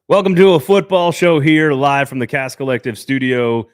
Welcome to a football show here live from the Cast Collective studio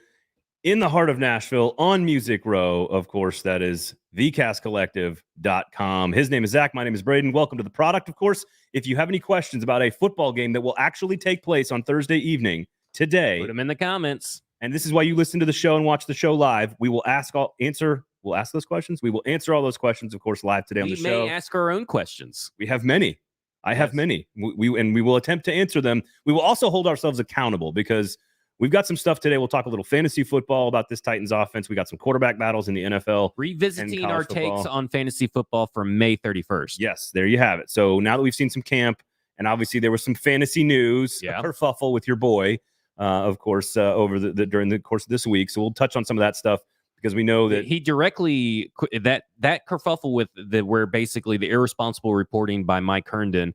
in the heart of Nashville on Music Row. Of course, that is thecastcollective.com. His name is Zach. My name is Braden. Welcome to the product. Of course, if you have any questions about a football game that will actually take place on Thursday evening today, put them in the comments. And this is why you listen to the show and watch the show live. We will ask those questions. We will answer all those questions, of course, live today on the show. We may ask our own questions. We have many. I have many. We will attempt to answer them. We will also hold ourselves accountable because we've got some stuff today. We'll talk a little fantasy football about this Titans offense. We got some quarterback battles in the NFL. Revisiting our takes on fantasy football from May 31st. Yes, there you have it. So now that we've seen some camp, and obviously there was some fantasy news, a kerfuffle with your boy, of course, during the course of this week. So we'll touch on some of that stuff. Because we know that he directly that kerfuffle with where basically the irresponsible reporting by Mike Herndon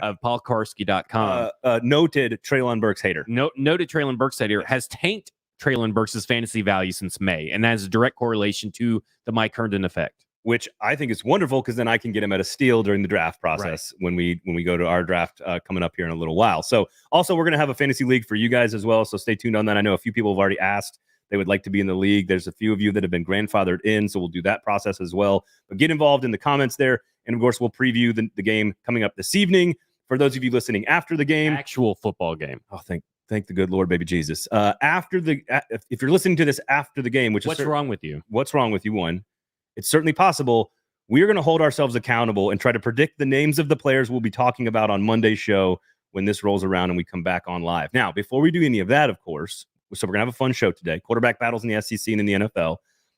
of paulkarski.com noted Treyland Burke's hater. Noted Treyland Burke's hater has tanked Treyland Burke's fantasy value since May, and that has a direct correlation to the Mike Herndon effect, which I think is wonderful because then I can get him at a steal during the draft process when we go to our draft coming up here in a little while. So also we're going to have a fantasy league for you guys as well. So stay tuned on that. I know a few people have already asked. They would like to be in the league. There's a few of you that have been grandfathered in, so we'll do that process as well. But get involved in the comments there. And, of course, we'll preview the game coming up this evening. For those of you listening after the game. Actual football game. Oh, thank the good Lord, baby Jesus. If you're listening to this after the game, what's wrong with you? What's wrong with you? One, it's certainly possible. We're going to hold ourselves accountable and try to predict the names of the players we'll be talking about on Monday's show when this rolls around and we come back on live. Now, before we do any of that, of course, so we're going to have a fun show today. Quarterback battles in the SEC and in the NFL.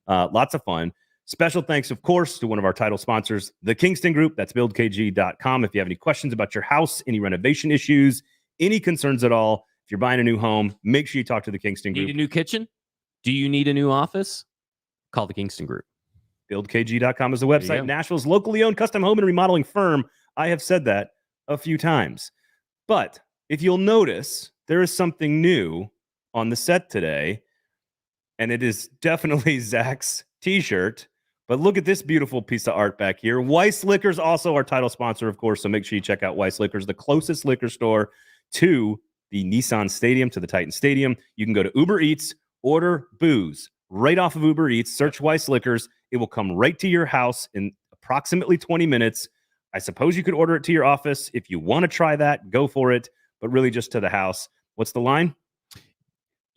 Lots of fun. Special thanks, of course, to one of our title sponsors, the Kingston Group. That's buildkg.com. If you have any questions about your house, any renovation issues, any concerns at all, if you're buying a new home, make sure you talk to the Kingston Group. Need a new kitchen? Do you need a new office? Call the Kingston Group. Buildkg.com is the website. Nashville's locally owned custom home and remodeling firm. I have said that a few times. But if you'll notice, there is something new on the set today, and it is definitely Zach's t-shirt. But look at this beautiful piece of art back here. Weiss Liquors, also our title sponsor, of course, so make sure you check out Weiss Liquors, the closest liquor store to the Nissan Stadium, to the Titan Stadium. You can go to Uber Eats, order booze right off of Uber Eats, search Weiss Liquors. It will come right to your house in approximately 20 minutes. I suppose you could order it to your office. If you want to try that, go for it, but really just to the house. What's the line?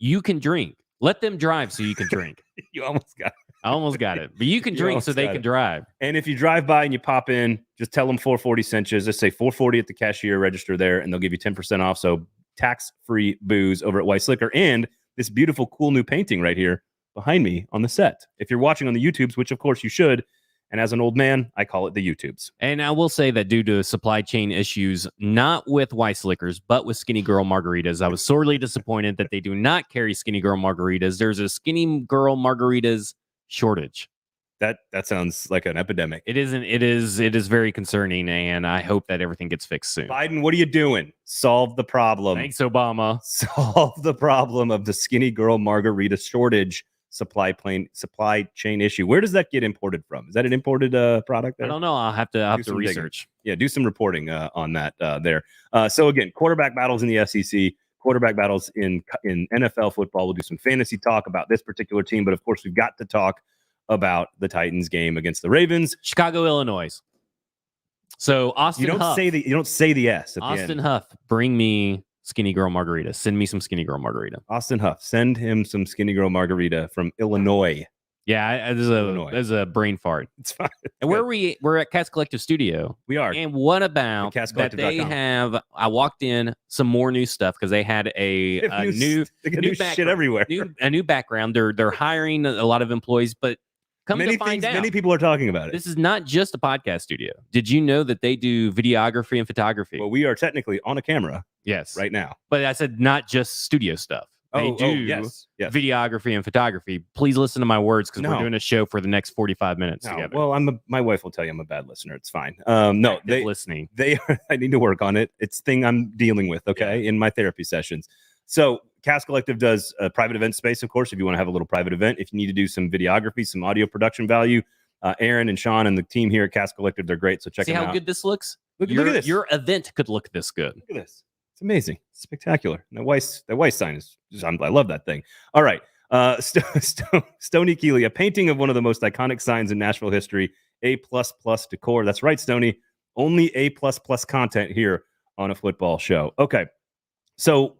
You can drink. Let them drive so you can drink. You almost got it. I almost got it. But you can drink so they can drive. And if you drive by and you pop in, just tell them 440 Cinches. Just say 440 at the cashier register there, and they'll give you 10% off. So tax-free booze over at Weiss Liquor. And this beautiful, cool new painting right here behind me on the set. If you're watching on the YouTubes, which of course you should, and as an old man, I call it the YouTubes. And I will say that due to supply chain issues, not with Weiss Liquors, but with Skinny Girl Margaritas, I was sorely disappointed that they do not carry Skinny Girl Margaritas. There's a Skinny Girl Margaritas shortage. That sounds like an epidemic. It isn't. It is very concerning, and I hope that everything gets fixed soon. Biden, what are you doing? Solve the problem. Thanks, Obama. Solve the problem of the Skinny Girl Margarita shortage. Supply chain issue. Where does that get imported from? Is that an imported product there? I don't know. I'll have to research. Yeah, do some reporting on that there. So again, quarterback battles in the SEC, quarterback battles in NFL football. We'll do some fantasy talk about this particular team, but of course we've got to talk about the Titans game against the Ravens, Chicago, Illinois. So Austin, you don't say the S. At Austin the end. Huff, bring me Skinny Girl Margarita. Send me some Skinny Girl Margarita. Austin Huff, send him some Skinny Girl Margarita from Illinois. Yeah, there's a brain fart. It's fine. And we're at Cast Collective Studio. We are. And what about that they have? I walked in some more new stuff because they had a new shit everywhere. A new background. They're hiring a lot of employees, but many people are talking about it. This is not just a podcast studio. Did you know that they do videography and photography? Well, we are technically on a camera. Yes. Right now. But I said not just studio stuff. They do yes. videography and photography. Please listen to my words because we're doing a show for the next 45 minutes together. Well, my wife will tell you I'm a bad listener. It's fine. No, listening. I need to work on it. It's thing I'm dealing with, in my therapy sessions. So Cast Collective does a private event space, of course, if you want to have a little private event. If you need to do some videography, some audio production value, Aaron and Sean and the team here at Cast Collective, they're great. So check them out. See how good this looks? Look at this. Your event could look this good. Look at this. It's amazing. It's spectacular. And that Weiss sign is I love that thing. All right. Stoney Keeley, a painting of one of the most iconic signs in Nashville history, A++ decor. That's right, Stoney. Only A++ content here on a football show. Okay. So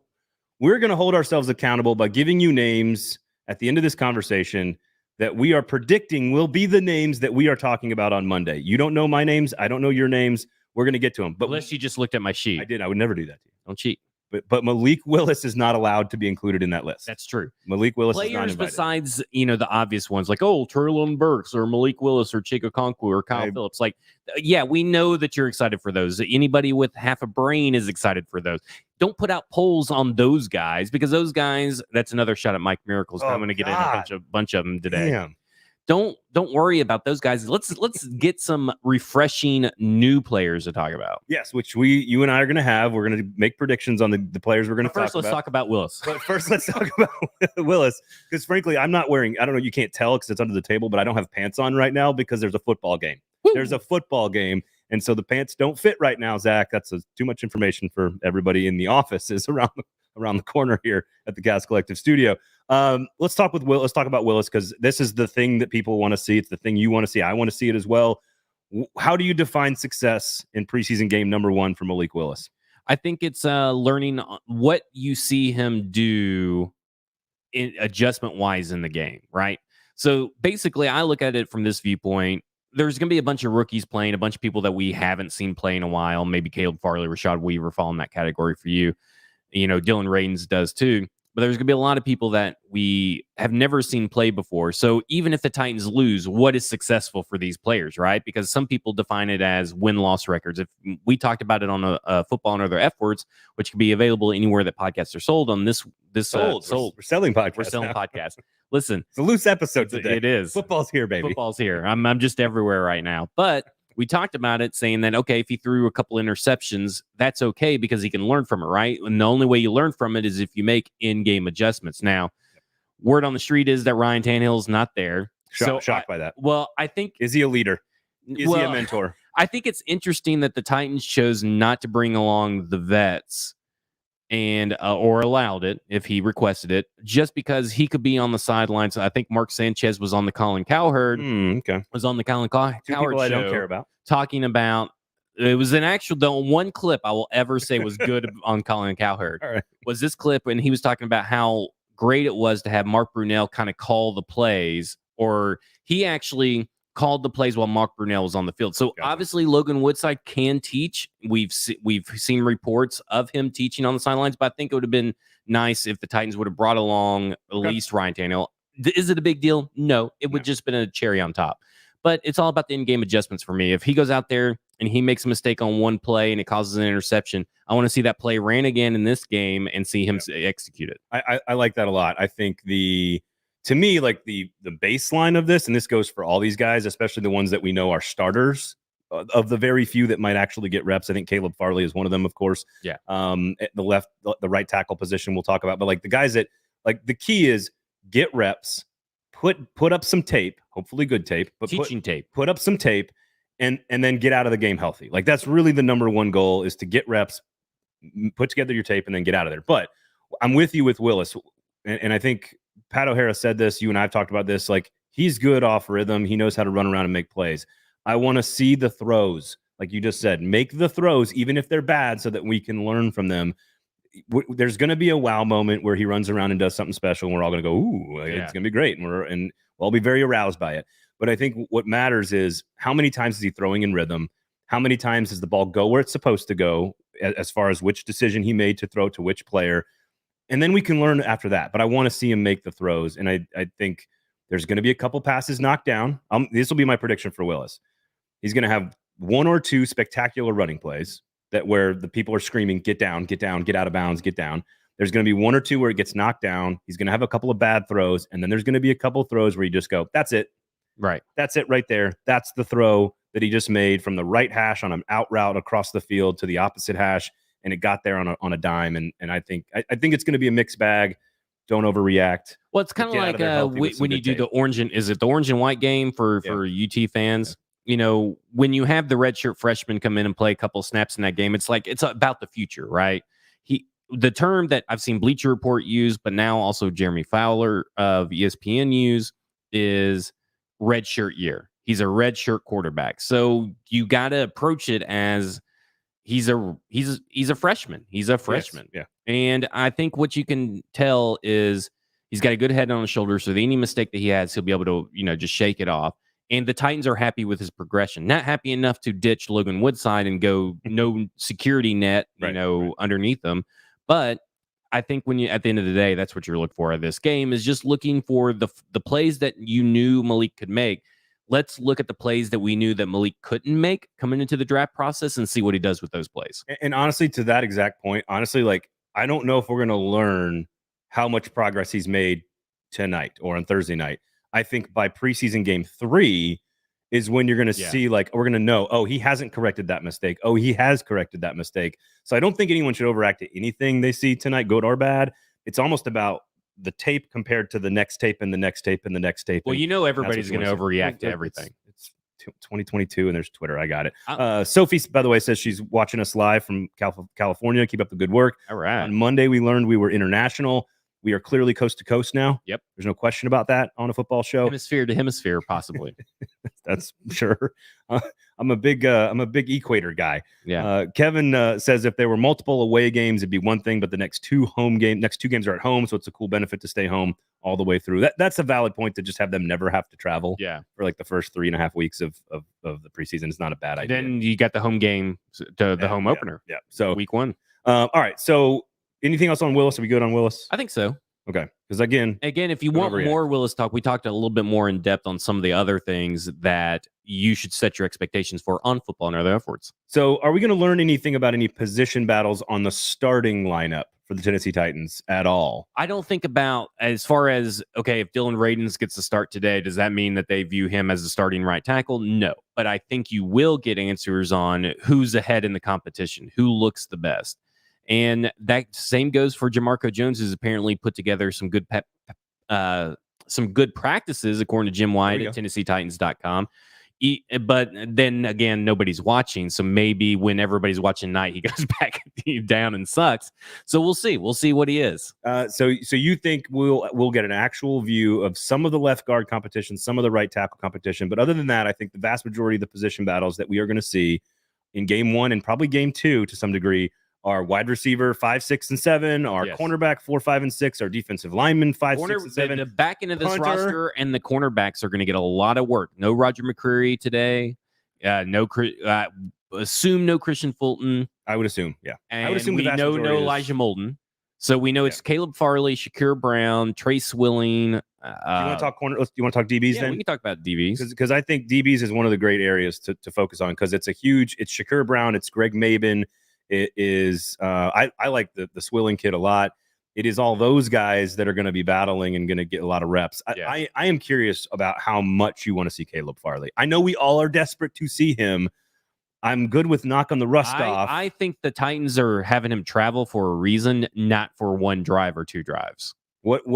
we're going to hold ourselves accountable by giving you names at the end of this conversation that we are predicting will be the names that we are talking about on Monday. You don't know my names. I don't know your names. We're going to get to them. But unless you just looked at my sheet. I did. I would never do that to you. Don't cheat. But Malik Willis is not allowed to be included in that list. That's true. Malik Willis Players is not invited. Besides, the obvious ones like, Treyland Burks or Malik Willis or Chico Conquo or Kyle Phillips. Like, yeah, we know that you're excited for those. Anybody with half a brain is excited for those. Don't put out polls on those guys because those guys, that's another shot at Mike Miracles. I'm going to get in a bunch of them today. Damn. Don't worry about those guys. Let's get some refreshing new players to talk about. Yes, which you and I are going to have. We're going to make predictions on the players we're going to talk about. First, let's talk about Willis. But first, let's talk about Willis because, frankly, I'm not wearing. I don't know. You can't tell because it's under the table, but I don't have pants on right now because there's a football game. Woo! There's a football game, and so the pants don't fit right now. Zach, that's too much information for everybody in the office. Is around the corner here at the Gas Collective studio. Let's talk about Willis because this is the thing that people want to see. It's the thing you want to see. I want to see it as well. How do you define success in preseason game number 1 for Malik Willis? I think it's learning what you see him do adjustment wise in the game, right? So basically, I look at it from this viewpoint. There's going to be a bunch of rookies playing, a bunch of people that we haven't seen play in a while. Maybe Caleb Farley, Rashad Weaver fall in that category for you. Dylan Radins does too. But there's going to be a lot of people that we have never seen play before. So even if the Titans lose, what is successful for these players, right? Because some people define it as win-loss records. If we talked about it on a Football and Other F Words, which can be available anywhere that podcasts are sold on this sold. We're selling podcasts. We're selling podcasts. Listen, it's a loose episode today. It is. Football's here, baby. Football's here. I'm just everywhere right now. But we talked about it saying that, okay, if he threw a couple interceptions, that's okay because he can learn from it, right? And the only way you learn from it is if you make in-game adjustments. Now, word on the street is that Ryan Tannehill's not there. Shocked by that. Well, I think... Is he a leader? Is he a mentor? I think it's interesting that the Titans chose not to bring along the vets and or allowed it if he requested it, just because he could be on the sidelines. I think Mark Sanchez was on the Colin Cowherd. Was on the Colin Cowherd show. I don't care about talking about. It was an actual the one clip I will ever say was good on Colin Cowherd. All right. Was this clip when he was talking about how great it was to have Mark Brunell kind of call the plays, or he actually called the plays while Mark Brunell was on the field. So obviously Logan Woodside can teach. We've seen reports of him teaching on the sidelines, but I think it would have been nice if the Titans would have brought along at least Ryan Tannehill. Is it a big deal? No, it would just been a cherry on top. But it's all about the in-game adjustments for me. If he goes out there and he makes a mistake on one play and it causes an interception, I want to see that play ran again in this game and see him execute it. I like that a lot. I think to me, like the baseline of this, and this goes for all these guys, especially the ones that we know are starters, of the very few that might actually get reps. I think Caleb Farley is one of them, of course. Yeah. At the right tackle position we'll talk about. But like the guys that, like, the key is get reps, put up some tape, hopefully good tape, but put up some tape and then get out of the game healthy. Like that's really the number one goal, is to get reps, put together your tape, and then get out of there. But I'm with you with Willis. And I think Pat O'Hara said this, you and I have talked about this, like he's good off rhythm. He knows how to run around and make plays. I want to see the throws. Like you just said, make the throws, even if they're bad, so that we can learn from them. There's going to be a wow moment where he runs around and does something special, and we're all going to go, ooh, it's going to be great. And we'll all be very aroused by it. But I think what matters is how many times is he throwing in rhythm? How many times does the ball go where it's supposed to go, as far as which decision he made to throw to which player? And then we can learn after that. But I want to see him make the throws. And I think there's going to be a couple passes knocked down. This will be my prediction for Willis. He's going to have one or two spectacular running plays where the people are screaming, get down, get out of bounds, get down. There's going to be one or two where it gets knocked down. He's going to have a couple of bad throws. And then there's going to be a couple of throws where you just go, that's it. Right. That's it right there. That's the throw that he just made from the right hash on an out route across the field to the opposite hash. And it got there on a dime. And I think it's going to be a mixed bag. Don't overreact. Well, it's kind of like when you do the orange and is it the orange and white game for UT fans? Yeah. You know, when you have the redshirt freshman come in and play a couple of snaps in that game, it's like it's about the future, right? the term that I've seen Bleacher Report use, but now also Jeremy Fowler of ESPN use is red shirt year. He's a red shirt quarterback. So you got to approach it as he's a freshman. He's a freshman. Yes. Yeah. And I think what you can tell is he's got a good head on his shoulders. So any mistake that he has, he'll be able to, just shake it off. And the Titans are happy with his progression. Not happy enough to ditch Logan Woodside and go no security net, underneath them. But I think when you, at the end of the day, that's what you're looking for at this game, is just looking for the plays that you knew Malik could make. Let's look at the plays that we knew that Malik couldn't make coming into the draft process and see what he does with those plays. And honestly, to that exact point, like, I don't know if we're going to learn how much progress he's made tonight or on Thursday night. I think by preseason game 3 is when you're going to see, like, we're going to know, oh, he hasn't corrected that mistake. Oh, he has corrected that mistake. So I don't think anyone should overreact to anything they see tonight, good or bad. It's almost about the tape compared to the next tape and the next tape and the next tape. Well, everybody's going to overreact to everything. It's 2022 and there's Twitter. I got it. Sophie, by the way, says she's watching us live from California. Keep up the good work. All right. On Monday, we learned we were international. We are clearly coast to coast now. Yep. There's no question about that on a football show. Hemisphere to hemisphere, possibly. That's sure. I'm a big equator guy. Yeah. Kevin says if there were multiple away games, it'd be one thing, but the next two games are at home, so it's a cool benefit to stay home all the way through. That's a valid point, to just have them never have to travel. Yeah. For like the first 3.5 weeks of the preseason. It's not a bad idea. Then you got the home game to the home opener. Yeah. So week 1. All right. So anything else on Willis? Are we good on Willis? I think so. Okay. Because again, if you want more Willis talk, we talked a little bit more in depth on some of the other things that you should set your expectations for on Football and Other Efforts. So are we going to learn anything about any position battles on the starting lineup for the Tennessee Titans at all? I don't think about, as far as, okay, if Dylan Radins gets to start today, does that mean that they view him as a starting right tackle? No. But I think you will get answers on who's ahead in the competition, who looks the best. And that same goes for Jamarco Jones, who's apparently put together some good practices, according to Jim White at TennesseeTitans.com. But then again, nobody's watching. So maybe when everybody's watching night, he goes back down and sucks. So we'll see. We'll see what he is. So you think we'll get an actual view of some of the left guard competition, some of the right tackle competition. But other than that, I think the vast majority of the position battles that we are going to see in game 1 and probably game 2 to some degree our wide receiver 5, 6, and 7, our cornerback 4, 5, and 6, our defensive lineman 5, 6, and 7. The back end of this roster and the cornerbacks are going to get a lot of work. No Roger McCreary today. Assume no Christian Fulton. I would assume, yeah. And I would assume we know no Elijah Molden. So we know it's Caleb Farley, Shakir Brown, Trace Willing. Do you want to talk corner? Do you want to talk DBs then? We can talk about DBs because I think DBs is one of the great areas to focus on, because it's Shakir Brown, it's Greg Maben. It is I like the Swilling kid a lot. It is all those guys that are going to be battling and going to get a lot of reps. I am curious about how much you want to see Caleb Farley. I know we all are desperate to see him. I'm good with knocking the rust off. I think the Titans are having him travel for a reason, not for one drive or two drives. At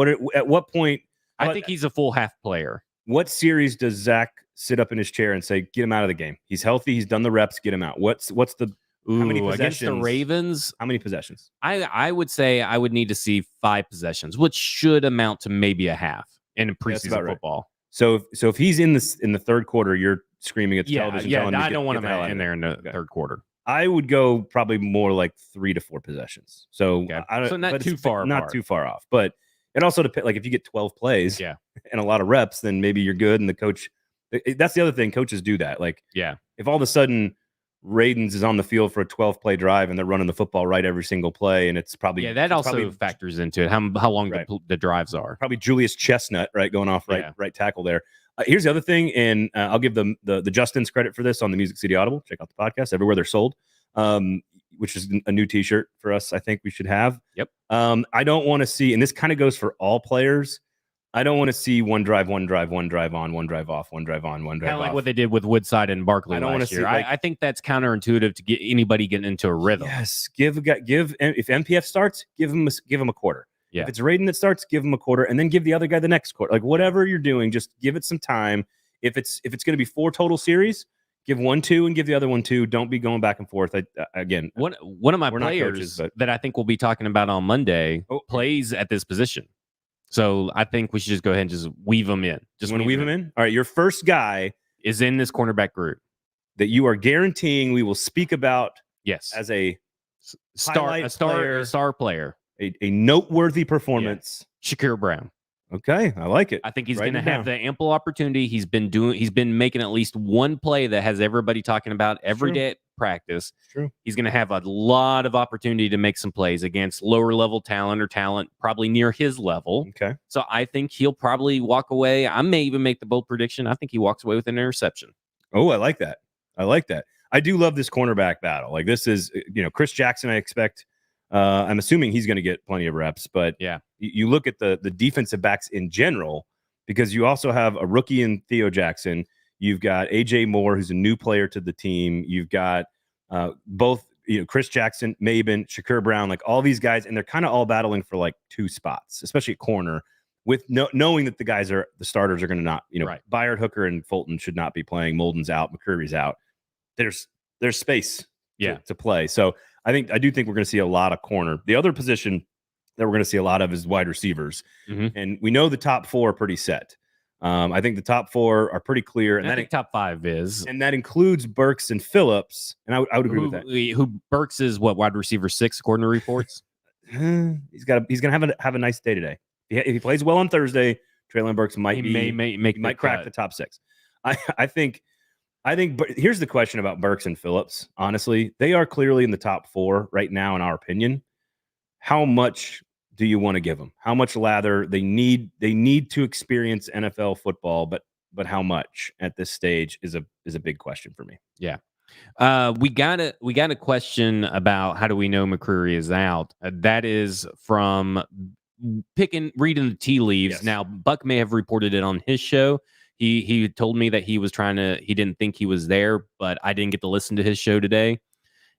what point? I think he's a full half player. What series does Zach sit up in his chair and say, get him out of the game? He's healthy. He's done the reps. Get him out. What's the how many possessions? Against the Ravens? How many possessions? I would say I would need to see 5 possessions, which should amount to maybe a half in preseason football. So if he's in the third quarter, you're screaming at the television. Yeah, I don't want him in there in the third quarter. I would go probably more like 3 to 4 possessions. So not too far, not too far off. But it also depends. Like if you get 12 plays, and a lot of reps, then maybe you're good. And the coach, that's the other thing. Coaches do that. Like if all of a sudden Radins is on the field for a 12-play drive and they're running the football right every single play, and it's probably that also factors into it how long the drives are. Probably Julius Chestnut going off right tackle there. Here's the other thing, and I'll give them the Justins credit for this on the Music City Audible. Check out the podcast everywhere they're sold, which is a new T-shirt for us. I think we should have. Yep. I don't want to see, and this kind of goes for all players. I don't want to see one drive on, one drive off, one drive on, one drive off. Kind of like what they did with Woodside and Barkley last year. I think that's counterintuitive to get anybody getting into a rhythm. Yes, give if MPF starts, give him a quarter. Yeah. If it's Radin that starts, give him a quarter, and then give the other guy the next quarter. Like whatever you're doing, just give it some time. If it's going to be 4 total series, Give 1 2 and give the other one 2. Don't be going back and forth. Again, one of my players that I think we'll be talking about on Monday plays at this position. So I think we should just go ahead and just weave them in. Just want to weave them in? All right, your first guy is in this cornerback group that you are guaranteeing we will speak about as a star player, a noteworthy performance. Yeah. Shakur Brown. Okay, I like it. I think he's going to have the ample opportunity. He's been making at least one play that has everybody talking about every day at practice. True. He's going to have a lot of opportunity to make some plays against lower level talent or talent probably near his level. Okay. So I think he'll probably walk away. I may even make the bold prediction. I think he walks away with an interception. Oh, I like that. I do love this cornerback battle. Like this is, Chris Jackson, I expect. I'm assuming he's going to get plenty of reps, but yeah, you look at the defensive backs in general, because you also have a rookie in Theo Jackson. You've got AJ Moore, who's a new player to the team. You've got both, Chris Jackson, Maben, Shakur Brown, like all these guys, and they're kind of all battling for like 2 spots, especially at corner, with knowing that the starters are going to not, right. Byard, Hooker, and Fulton should not be playing. Molden's out, McCurry's out. There's space to play. So I do think we're going to see a lot of corner. The other position that we're going to see a lot of is wide receivers. Mm-hmm. And we know the top 4 are pretty set. I think the top 4 are pretty clear. And I think top 5 is. And that includes Burks and Phillips. And I would agree with that. Who Burks is what, wide receiver 6 according to reports? He's going to have a nice day today. If he plays well on Thursday, Treyland Burks might crack the top 6. I think but here's the question about Burks and Phillips. Honestly, they are clearly in the top 4 right now, in our opinion. How much do you want to give them? How much lather? They need to experience NFL football, but how much at this stage is a big question for me. Yeah. We got a question about how do we know McCreary is out? That is from reading the tea leaves. Yes. Now, Buck may have reported it on his show. He told me that he didn't think he was there, but I didn't get to listen to his show today.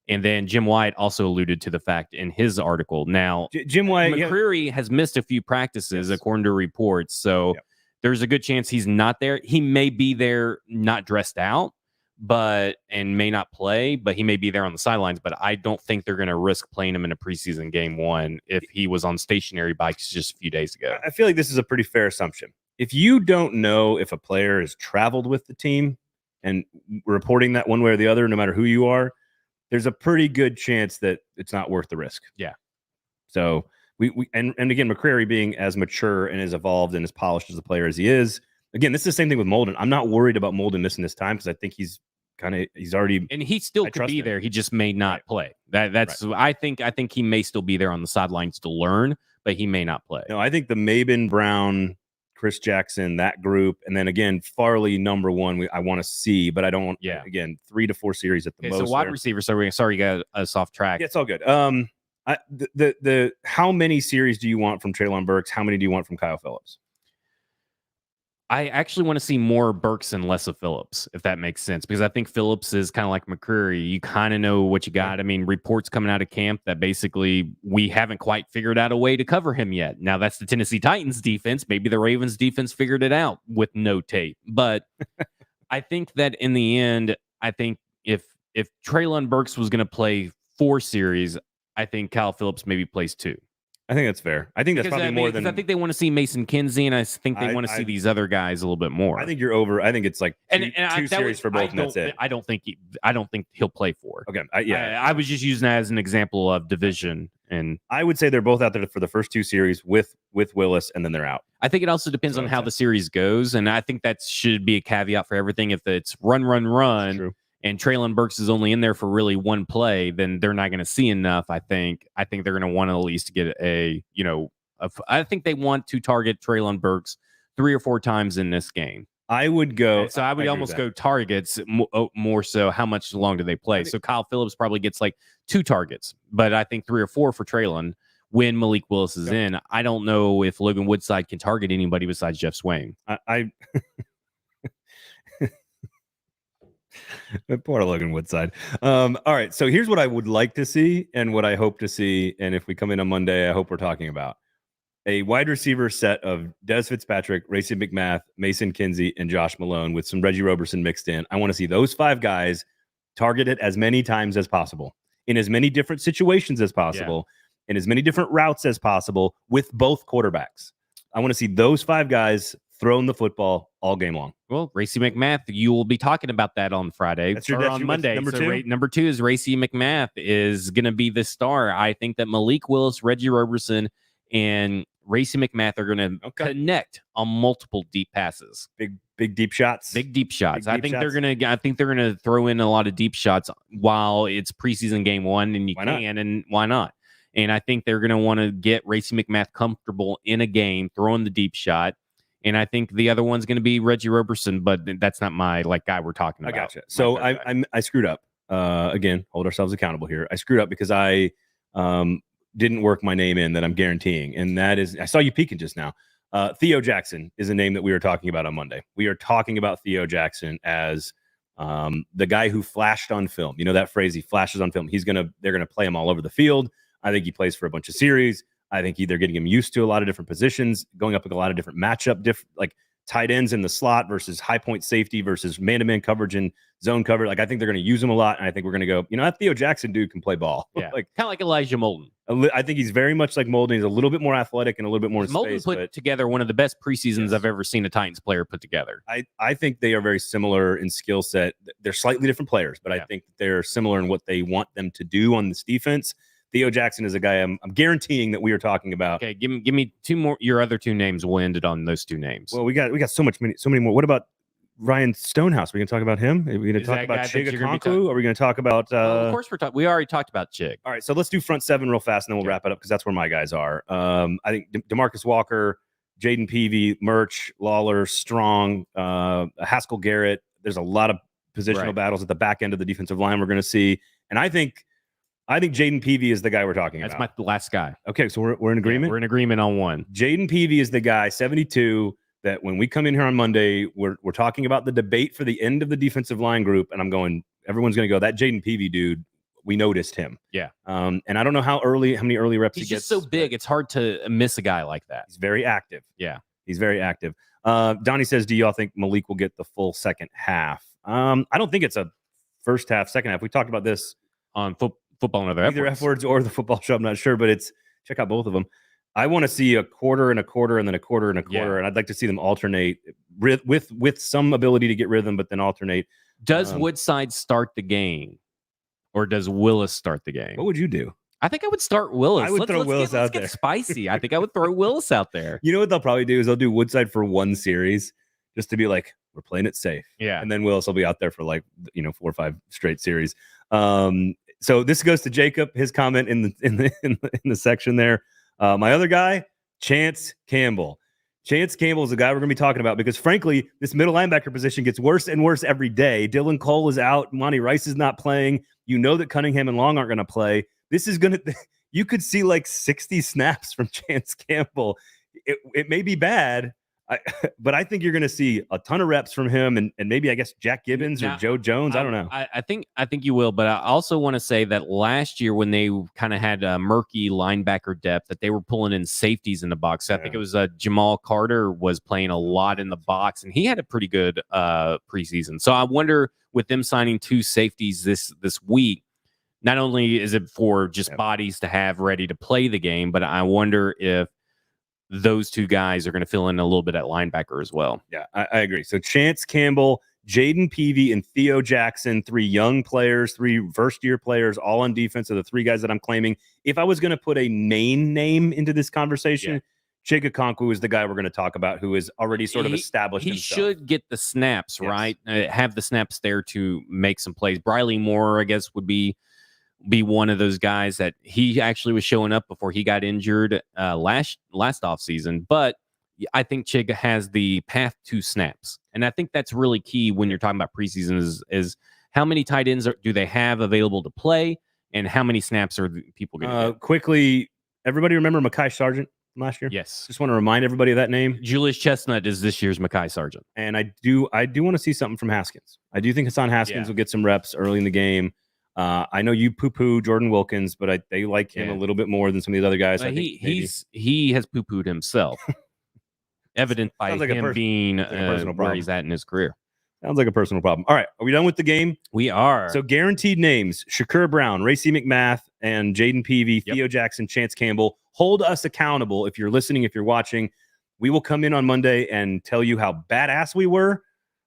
And then Jim White also alluded to the fact in his article. Now, Jim White, McCreary has missed a few practices, according to reports. So there's a good chance he's not there. He may be there, not dressed out, and may not play, but he may be there on the sidelines. But I don't think they're going to risk playing him in a preseason game 1 if he was on stationary bikes just a few days ago. I feel like this is a pretty fair assumption. If you don't know if a player has traveled with the team and reporting that one way or the other, no matter who you are, there's a pretty good chance that it's not worth the risk. Yeah. So and again, McCreary being as mature and as evolved and as polished as a player as he is, again, this is the same thing with Molden. I'm not worried about Molden missing this time because I think he's already, and he still could be there. He just may not play. That's right. I think he may still be there on the sidelines to learn, but he may not play. No, I think the Maben, Brown, Chris Jackson, that group, and then again Farley number 1. I want to see, but I don't want. Yeah. Again, 3 to 4 series at the most. So wide receiver. Sorry, you got us off track. Yeah, it's all good. The how many series do you want from Treyland Burks? How many do you want from Kyle Phillips? I actually want to see more Burks and less of Phillips, if that makes sense, because I think Phillips is kind of like McCreary. You kind of know what you got. I mean, reports coming out of camp that basically we haven't quite figured out a way to cover him yet. Now, that's the Tennessee Titans defense. Maybe the Ravens defense figured it out with no tape. But I think that in the end, I think if Treyland Burks was going to play 4 series, I think Kyle Phillips maybe plays 2. I think that's fair. I think that's probably more than. I think they want to see Mason Kinsey, and I think they want to see these other guys a little bit more. I think you're over. I think it's like two series for both, and that's it. I don't think he'll play 4. Okay, I was just using that as an example of division, and I would say they're both out there for the first 2 series with Willis, and then they're out. I think it also depends on how the series goes, and I think that should be a caveat for everything. If it's run, and Treyland Burks is only in there for really 1 play, then they're not going to see enough. I think they're going to want to at least get I think they want to target Treyland Burks 3 or 4 times in this game. I would go. So I would almost go targets more so. How much long do they play? So Kyle Phillips probably gets like 2 targets, but I think 3 or 4 for Treyland when Malik Willis is in. I don't know if Logan Woodside can target anybody besides Jeff Swain. Poor Logan Woodside. All right. So here's what I would like to see and what I hope to see. And if we come in on Monday, I hope we're talking about a wide receiver set of Des Fitzpatrick, Racey McMath, Mason Kinsey, and Josh Malone with some Reggie Roberson mixed in. I want to see those 5 guys targeted as many times as possible, in as many different situations as possible, in as many different routes as possible with both quarterbacks. I want to see those 5 guys throwing the football all game long. Well, Racey McMath, you will be talking about that on Friday or on Monday. Number 2? Number 2 is Racey McMath is going to be the star. I think that Malik Willis, Reggie Roberson, and Racey McMath are going to connect on multiple deep passes. Big deep shots. I think they're going to throw in a lot of deep shots while it's preseason game 1, and why not? And I think they're going to want to get Racey McMath comfortable in a game throwing the deep shot. And I think the other one's going to be Reggie Roberson, but that's not my guy we're talking about. I gotcha. So I screwed up. Again, hold ourselves accountable here. I screwed up because I didn't work my name in that I'm guaranteeing. And that is, I saw you peeking just now. Theo Jackson is a name that we were talking about on Monday. We are talking about Theo Jackson as the guy who flashed on film. You know that phrase, he flashes on film. They're going to play him all over the field. I think he plays for a bunch of series. I think they're getting him used to a lot of different positions, going up with a lot of different matchup, like tight ends in the slot versus high point safety versus man-to-man coverage and zone cover. Like, I think they're going to use him a lot, and I think we're going to go, that Theo Jackson dude can play ball. Yeah, kind of like Elijah Molden. I think he's very much like Molden. He's a little bit more athletic and a little bit more in Molden space. Put together one of the best preseasons I've ever seen a Titans player put together. I think they are very similar in skill set. They're slightly different players, but I think they're similar in what they want them to do on this defense. Theo Jackson is a guy I'm guaranteeing that we are talking about. Okay, give me 2 more. Your other 2 names. We'll end it on those 2 names. Well, we got so many more. What about Ryan Stonehouse? Are we going to talk about him? Are we going to talk about Chig Okonkwo? Are we going to talk about? Of course, we already talked about Chig. All right, so let's do front 7 real fast, and then we'll wrap it up because that's where my guys are. I think DeMarcus Walker, Jaden Peavy, Murch, Lawler, Strong, Haskell Garrett. There's a lot of positional battles at the back end of the defensive line we're going to see, and I think Jaden Peavy is the guy we're talking about. That's my last guy. Okay, so we're in agreement? Yeah, we're in agreement on one. Jaden Peavy is the guy, 72, that when we come in here on Monday, we're talking about the debate for the end of the defensive line group, and everyone's going to go, that Jaden Peavy dude, we noticed him. Yeah. And I don't know how many early reps he gets. He's just so big, it's hard to miss a guy like that. He's very active. Yeah. He's very active. Donnie says, do y'all think Malik will get the full second half? I don't think it's a first half, second half. We talked about this on Football and Other either F words or the football show. I'm not sure, but check out both of them. I want to see a quarter and a quarter and then a quarter and a quarter, and I'd like to see them alternate with some ability to get rhythm, but then alternate. Does Woodside start the game, or does Willis start the game? What would you do? I think I would start Willis. I would throw Willis out there. Let's get spicy. I think I would throw Willis out there. You know what they'll probably do is they'll do Woodside for one series just to be like, we're playing it safe. Yeah, and then Willis will be out there for 4 or 5 straight series. So this goes to Jacob, his comment in the section there. My other guy, Chance Campbell. Chance Campbell is the guy we're going to be talking about because, frankly, this middle linebacker position gets worse and worse every day. Dylan Cole is out. Monty Rice is not playing. You know that Cunningham and Long aren't going to play. This is going to – you could see like 60 snaps from Chance Campbell. It may be bad, but I think you're going to see a ton of reps from him and maybe, I guess, Jack Gibbons or Joe Jones. I don't know. I think you will, but I also want to say that last year when they kind of had a murky linebacker depth, that they were pulling in safeties in the box. I think it was Jamal Carter was playing a lot in the box, and he had a pretty good preseason. So I wonder, with them signing 2 safeties this week, not only is it for just bodies to have ready to play the game, but I wonder if those 2 guys are going to fill in a little bit at linebacker as well. Yeah, I agree. So Chance Campbell, Jaden Peavy, and Theo Jackson, 3 young players, 3 first-year players, all on defense are the 3 guys that I'm claiming. If I was going to put a main name into this conversation, Chig Okonkwo is the guy we're going to talk about who is already sort of established himself. He should get the snaps, right? Have the snaps there to make some plays. Briley Moore, I guess, would be one of those guys that he actually was showing up before he got injured last offseason. But I think Chig has the path to snaps. And I think that's really key when you're talking about preseason is how many tight ends do they have available to play and how many snaps are people going to get? Quickly, everybody remember Mekhi Sargent from last year? Yes. Just want to remind everybody of that name. Julius Chestnut is this year's Mekhi Sargent. And I do want to see something from Haskins. I do think Hassan Haskins will get some reps early in the game. I know you poo-poo Jordan Wilkins, but they like him a little bit more than some of these other guys. He has poo-pooed himself, evident by him being where he's at in his career. Sounds like a personal problem. All right, are we done with the game? We are. So guaranteed names: Shakur Brown, Racey McMath, and Jaden Peavy, Theo Jackson, Chance Campbell. Hold us accountable if you're listening, if you're watching. We will come in on Monday and tell you how badass we were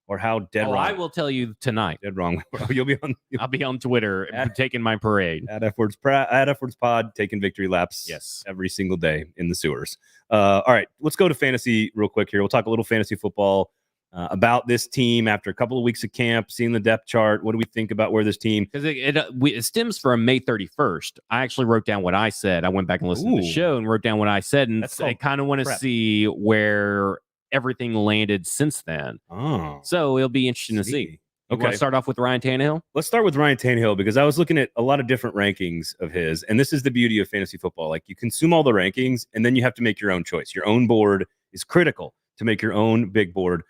or how dead wrong. I will tell you tonight. Dead wrong. You'll be on. I'll be on Twitter taking my parade. At F-Words Pod, taking victory laps. Yes. Every single day in the sewers. All right, let's go to fantasy real quick here. We'll talk a little fantasy football. About this team after a couple of weeks of camp, seeing the depth chart. What do we think about where this team? Because it stems from May 31st. I actually wrote down what I said. I went back and listened to the show and wrote down what I said, and I kind of want to see where everything landed since then. Oh, so it'll be interesting to see. Okay, want to start off with Ryan Tannehill? Let's start with Ryan Tannehill because I was looking at a lot of different rankings of his, and this is the beauty of fantasy football. Like you consume all the rankings, and then you have to make your own choice. Your own board is critical to make your own big board.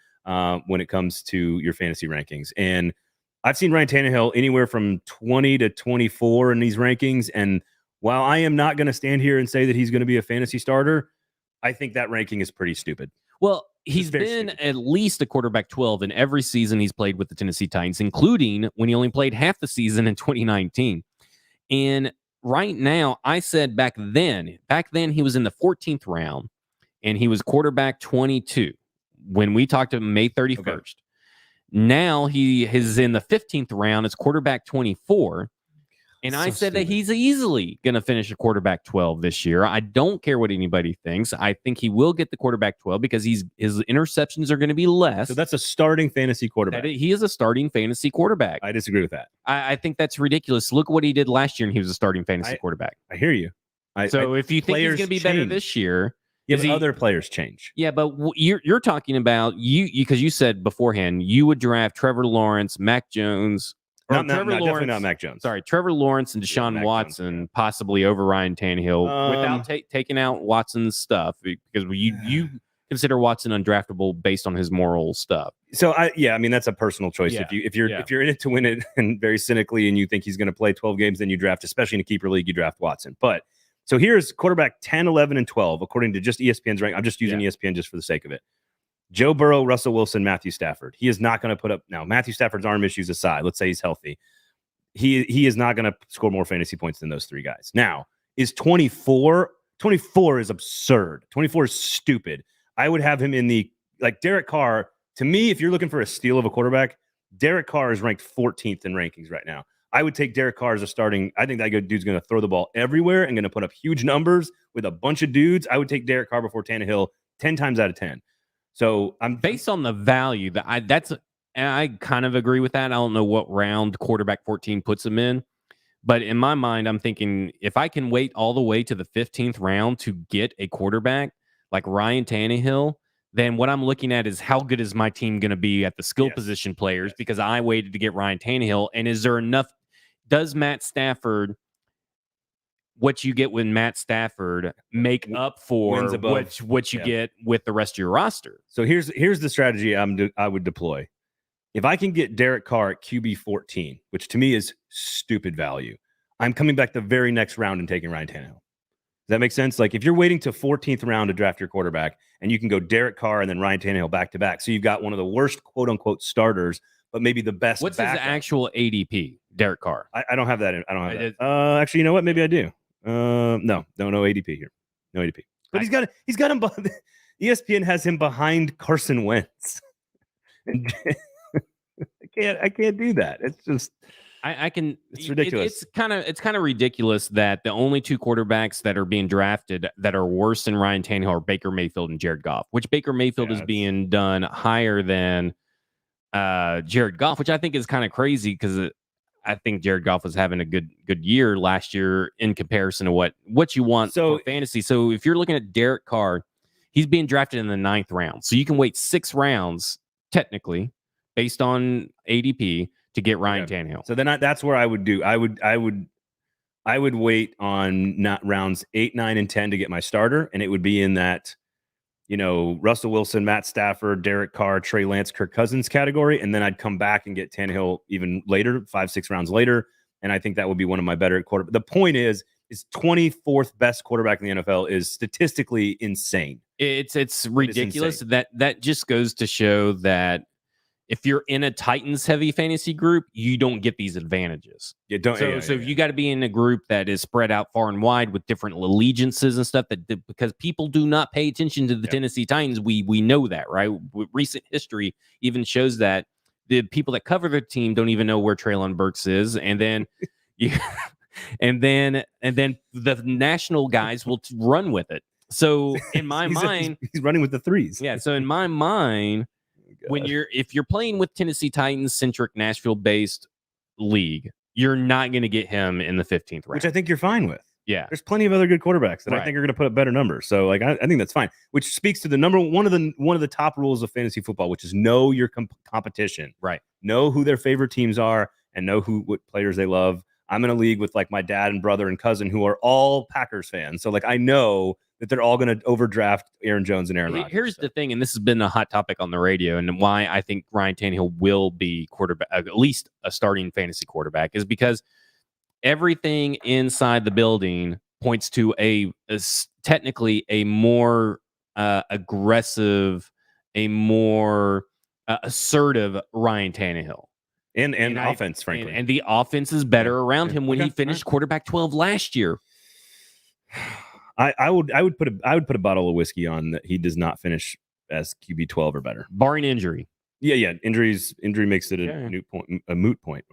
When it comes to your fantasy rankings. And I've seen Ryan Tannehill anywhere from 20 to 24 in these rankings. And while I am not going to stand here and say that he's going to be a fantasy starter, I think that ranking is pretty stupid. Well, he's been at least a quarterback 12 in every season he's played with the Tennessee Titans, including when he only played half the season in 2019. And right now, I said back then he was in the 14th round and he was quarterback 22. When we talked to him May 31st, now he is in the 15th round. It's quarterback 24. And I said that he's easily going to finish a quarterback 12 this year. I don't care what anybody thinks. I think he will get the quarterback 12 because his interceptions are going to be less. So that's a starting fantasy quarterback. He is a starting fantasy quarterback. I disagree with that. I think that's ridiculous. Look what he did last year, and he was a starting fantasy quarterback. I hear you. So if you think he's going to be better this year, other players change. Yeah, but you're talking about because you said beforehand you would draft Trevor Lawrence, Mac Jones, definitely not Mac Jones. Sorry, Trevor Lawrence and Deshaun Watson possibly over Ryan Tannehill without taking out Watson's stuff because you consider Watson undraftable based on his moral stuff. So I mean that's a personal choice. Yeah. If you're in it to win it and very cynically and you think he's going to play 12 games, then you draft, especially in a keeper league, you draft Watson. But so here's quarterback 10, 11, and 12, according to just ESPN's rank. I'm just using ESPN just for the sake of it. Joe Burrow, Russell Wilson, Matthew Stafford. He is not going to put up – now, Matthew Stafford's arm issues aside, let's say he's healthy. He is not going to score more fantasy points than those three guys. Now, is 24 – 24 is absurd. 24 is stupid. I would have him in the – like Derek Carr, to me, if you're looking for a steal of a quarterback, Derek Carr is ranked 14th in rankings right now. I would take Derek Carr as a starting. I think that good dude's going to throw the ball everywhere and going to put up huge numbers with a bunch of dudes. I would take Derek Carr before Tannehill 10 times out of 10. So I'm based on the value that I kind of agree with that. I don't know what round quarterback 14 puts him in, but in my mind, I'm thinking if I can wait all the way to the 15th round to get a quarterback like Ryan Tannehill, then what I'm looking at is how good is my team going to be at the skill position players because I waited to get Ryan Tannehill. And is there enough? Does Matt Stafford, what you get with Matt Stafford, make up for what you get with the rest of your roster? So here's the strategy I would deploy. If I can get Derek Carr at QB 14, which to me is stupid value, I'm coming back the very next round and taking Ryan Tannehill. Does that make sense? Like if you're waiting to 14th round to draft your quarterback and you can go Derek Carr and then Ryan Tannehill back to back. So you've got one of the worst quote unquote starters, but maybe the best. What's his actual ADP, Derek Carr? I don't have that. I don't have that. Actually, you know what? Maybe I do. No ADP here. No ADP. But he's got him. ESPN has him behind Carson Wentz. And I can't do that. It's just I can. It's ridiculous. It's kind of ridiculous that the only two quarterbacks that are being drafted that are worse than Ryan Tannehill are Baker Mayfield and Jared Goff. Which Baker Mayfield is being done higher than Jared Goff, which I think is kind of crazy because I think Jared Goff was having a good year last year in comparison to what you want for fantasy. So if you're looking at Derek Carr, he's being drafted in the 9th round. So you can wait 6 rounds technically based on ADP to get Ryan Tannehill. So then that's where I would do. I would wait on not rounds 8, 9, and 10 to get my starter, and it would be in that, Russell Wilson, Matt Stafford, Derek Carr, Trey Lance, Kirk Cousins category, and then I'd come back and get Tannehill even later, 5, 6 rounds later. and I think that would be one of my better quarterbacks. The point is 24th best quarterback in the NFL is statistically insane. It's ridiculous. That just goes to show that if you're in a Titans heavy fantasy group, you don't get these advantages. You don't. So if you got to be in a group that is spread out far and wide with different allegiances and stuff, because people do not pay attention to the Tennessee Titans, we know that, right? Recent history even shows that the people that cover the team don't even know where Treyland Burke is, and then and then the national guys will run with it. So in my mind, he's running with the threes. Yeah. So in my mind, if you're playing with Tennessee Titans centric Nashville based league, you're not going to get him in the 15th round, which I think you're fine with. Yeah, there's plenty of other good quarterbacks that I think are going to put up better numbers. So like I think that's fine. Which speaks to the one of the top rules of fantasy football, which is know your competition. Right. Know who their favorite teams are and know what players they love. I'm in a league with like my dad and brother and cousin who are all Packers fans. So like I know that they're all going to overdraft Aaron Jones and Aaron Rodgers. Here's the thing, and this has been a hot topic on the radio, and why I think Ryan Tannehill will be quarterback, at least a starting fantasy quarterback, is because everything inside the building points to technically a more aggressive, a more assertive Ryan Tannehill. And offense, frankly. And the offense is better around him when he finished quarterback 12 last year. I would put a bottle of whiskey on that he does not finish as QB 12 or better, barring injury. Yeah. Injury makes it a moot point.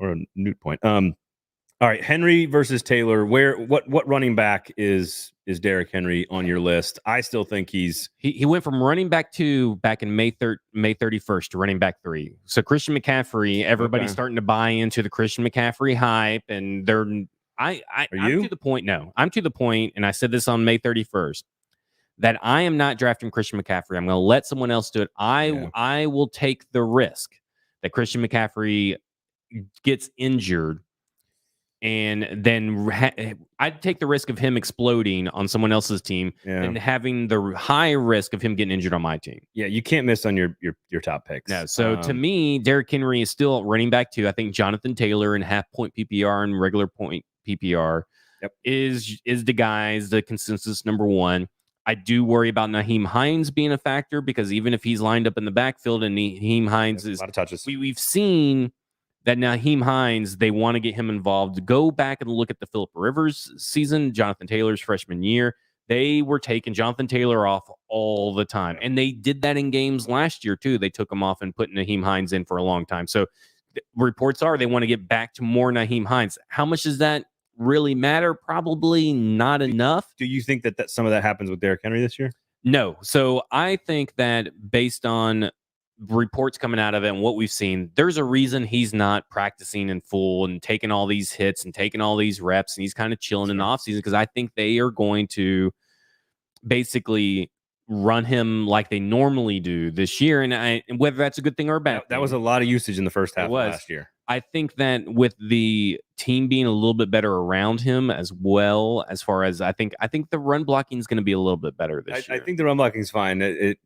All right, Henry versus Taylor. What running back is Derrick Henry on your list? I still think he went from running back 2 back in May 31st to running back 3. So Christian McCaffrey, everybody's starting to buy into the Christian McCaffrey hype, and I'm to the point. No, I'm to the point, and I said this on May 31st, that I am not drafting Christian McCaffrey. I'm going to let someone else do it. I will take the risk that Christian McCaffrey gets injured, and then I'd take the risk of him exploding on someone else's team and having the high risk of him getting injured on my team. Yeah, you can't miss on your top picks. No, so to me, Derrick Henry is still running back 2. I think Jonathan Taylor in half-point PPR and regular point PPR is the guys, the consensus number 1. I do worry about Nyheim Hines being a factor, because even if he's lined up in the backfield and Nyheim Hines is a lot of touches, we've seen that Nyheim Hines, they want to get him involved. Go back and look at the Phillip Rivers season, Jonathan Taylor's freshman year. They were taking Jonathan Taylor off all the time, and they did that in games last year too. They took him off and put Nyheim Hines in for a long time. So reports are they want to get back to more Nyheim Hines. How much does that really matter? Probably not enough. Do you think that some of that happens with Derrick Henry this year? No. So I think that based on reports coming out of it and what we've seen, there's a reason he's not practicing in full and taking all these hits and taking all these reps, and he's kind of chilling in the offseason, because I think they are going to basically run him like they normally do this year. And whether that's a good thing or a bad thing, that was a lot of usage in the first half of last year. I think that with the team being a little bit better around him, as well, as far as I think the run blocking is going to be a little bit better this year. I think the run blocking is fine. It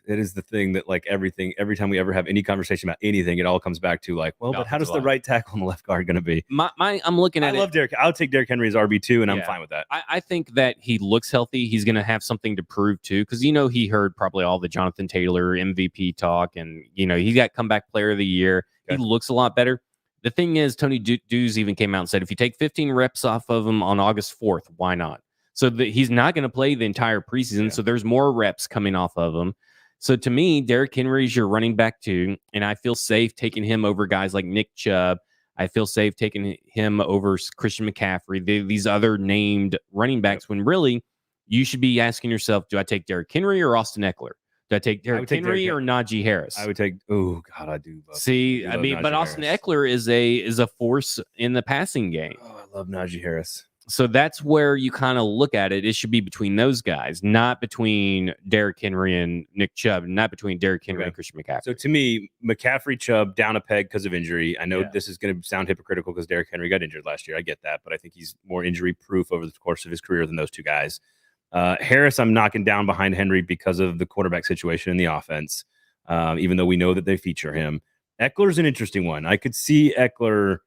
is the thing that, like, every time we ever have any conversation about anything, it all comes back to like, well, but how does the right tackle and the left guard going to be? I'm looking at it. I love Derrick. I'll take Derrick Henry as RB2, and I'm fine with that. I think that he looks healthy. He's going to have something to prove too, because he heard probably all the Jonathan Taylor MVP talk, and he got comeback player of the year. Okay. He looks a lot better. The thing is, Tony Dews even came out and said, if you take 15 reps off of him on August 4th, why not? So he's not going to play the entire preseason. So there's more reps coming off of him. So to me, Derrick Henry is your running back 2, and I feel safe taking him over guys like Nick Chubb. I feel safe taking him over Christian McCaffrey, these other named running backs, when really you should be asking yourself, do I take Derrick Henry or Austin Eckler? Do I take Derrick Henry or Najee Harris? I would take. Oh God, I do. See, I mean, but Austin Eckler is a force in the passing game. Oh, I love Najee Harris. So that's where you kind of look at it. It should be between those guys, not between Derrick Henry and Nick Chubb, not between Derrick Henry and Christian McCaffrey. So to me, McCaffrey, Chubb down a peg because of injury. I know this is going to sound hypocritical because Derrick Henry got injured last year. I get that, but I think he's more injury proof over the course of his career than those two guys. Harris, I'm knocking down behind Henry because of the quarterback situation in the offense, even though we know that they feature him. Eckler's an interesting one. I could see Eckler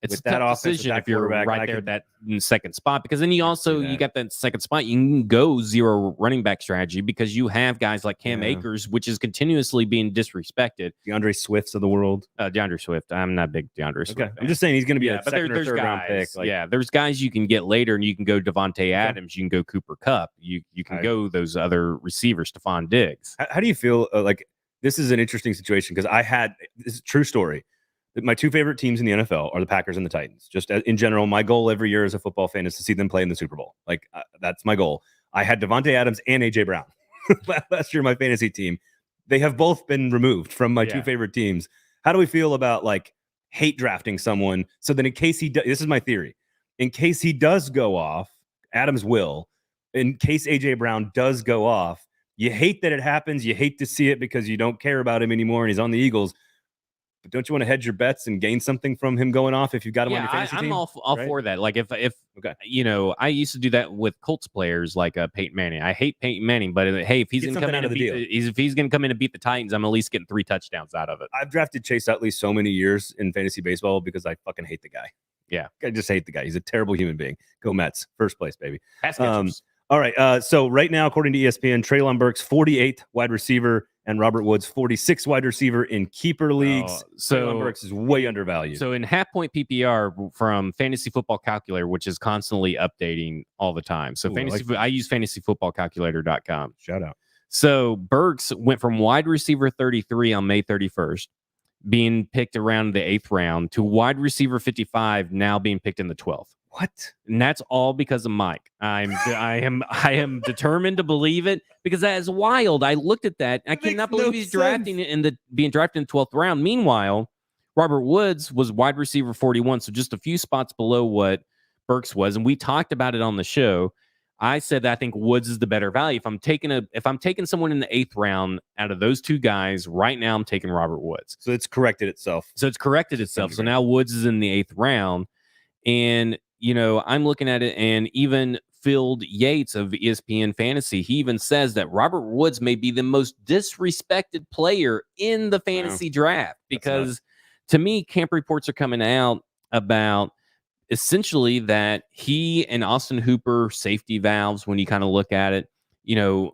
It's with a that tough offense, with decision that if you're quarterback, right I there could- at that second spot, because then you that. got that second spot. You can go zero running back strategy because you have guys like Cam Akers, which is continuously being disrespected. DeAndre Swifts of the world. DeAndre Swift. I'm not a big DeAndre Swift. Okay, fan. I'm just saying he's going to be a but second or third round pick. Like, there's guys you can get later, and you can go Devontae Adams, you can go Cooper Kupp, you can go those other receivers, Stephon Diggs. How do you feel? Like this is an interesting situation because this is a true story. My two favorite teams in the NFL are the Packers and the Titans. Just in general, my goal every year as a football fan is to see them play in the Super Bowl. Like that's my goal. I had Devontae Adams and AJ Brown last year, my fantasy team. They have both been removed from my two favorite teams. How do we feel about like hate drafting someone? So then in case this is my theory. In case he does go off, Adams will. In case AJ Brown does go off, you hate that it happens. You hate to see it because you don't care about him anymore and he's on the Eagles. But don't you want to hedge your bets and gain something from him going off if you got him on your fantasy team? I'm all right? for that. Like if I used to do that with Colts players like Peyton Manning. I hate Peyton Manning, but hey, if he's going to come in and if he's going to come in and beat the Titans, I'm at least getting 3 touchdowns out of it. I've drafted Chase Utley so many years in fantasy baseball because I fucking hate the guy. Yeah, I just hate the guy. He's a terrible human being. Go Mets, first place, baby. Pass all right. So right now, according to ESPN, Treyland Burke's 48th wide receiver and Robert Woods 46th wide receiver in keeper leagues. Treyland Burke's is way undervalued. So in half point PPR from Fantasy Football Calculator, which is constantly updating all the time. So I use fantasyfootballcalculator.com. Shout out. So Burks went from wide receiver 33 on May 31st, being picked around the 8th round, to wide receiver 55, now being picked in the 12th. What? And that's all because of Mike. I am determined to believe it because that is wild. I looked at that. I cannot believe he's being drafted in the 12th round. Meanwhile, Robert Woods was wide receiver 41, so just a few spots below what Burks was. And we talked about it on the show. I said that I think Woods is the better value. If I'm taking someone in the 8th round out of those two guys right now, I'm taking Robert Woods. So it's corrected itself. So now Woods is in the 8th round, and I'm looking at it, and even Phil Yates of ESPN Fantasy, he even says that Robert Woods may be the most disrespected player in the fantasy draft because, to me, camp reports are coming out about essentially that he and Austin Hooper safety valves, when you kind of look at it,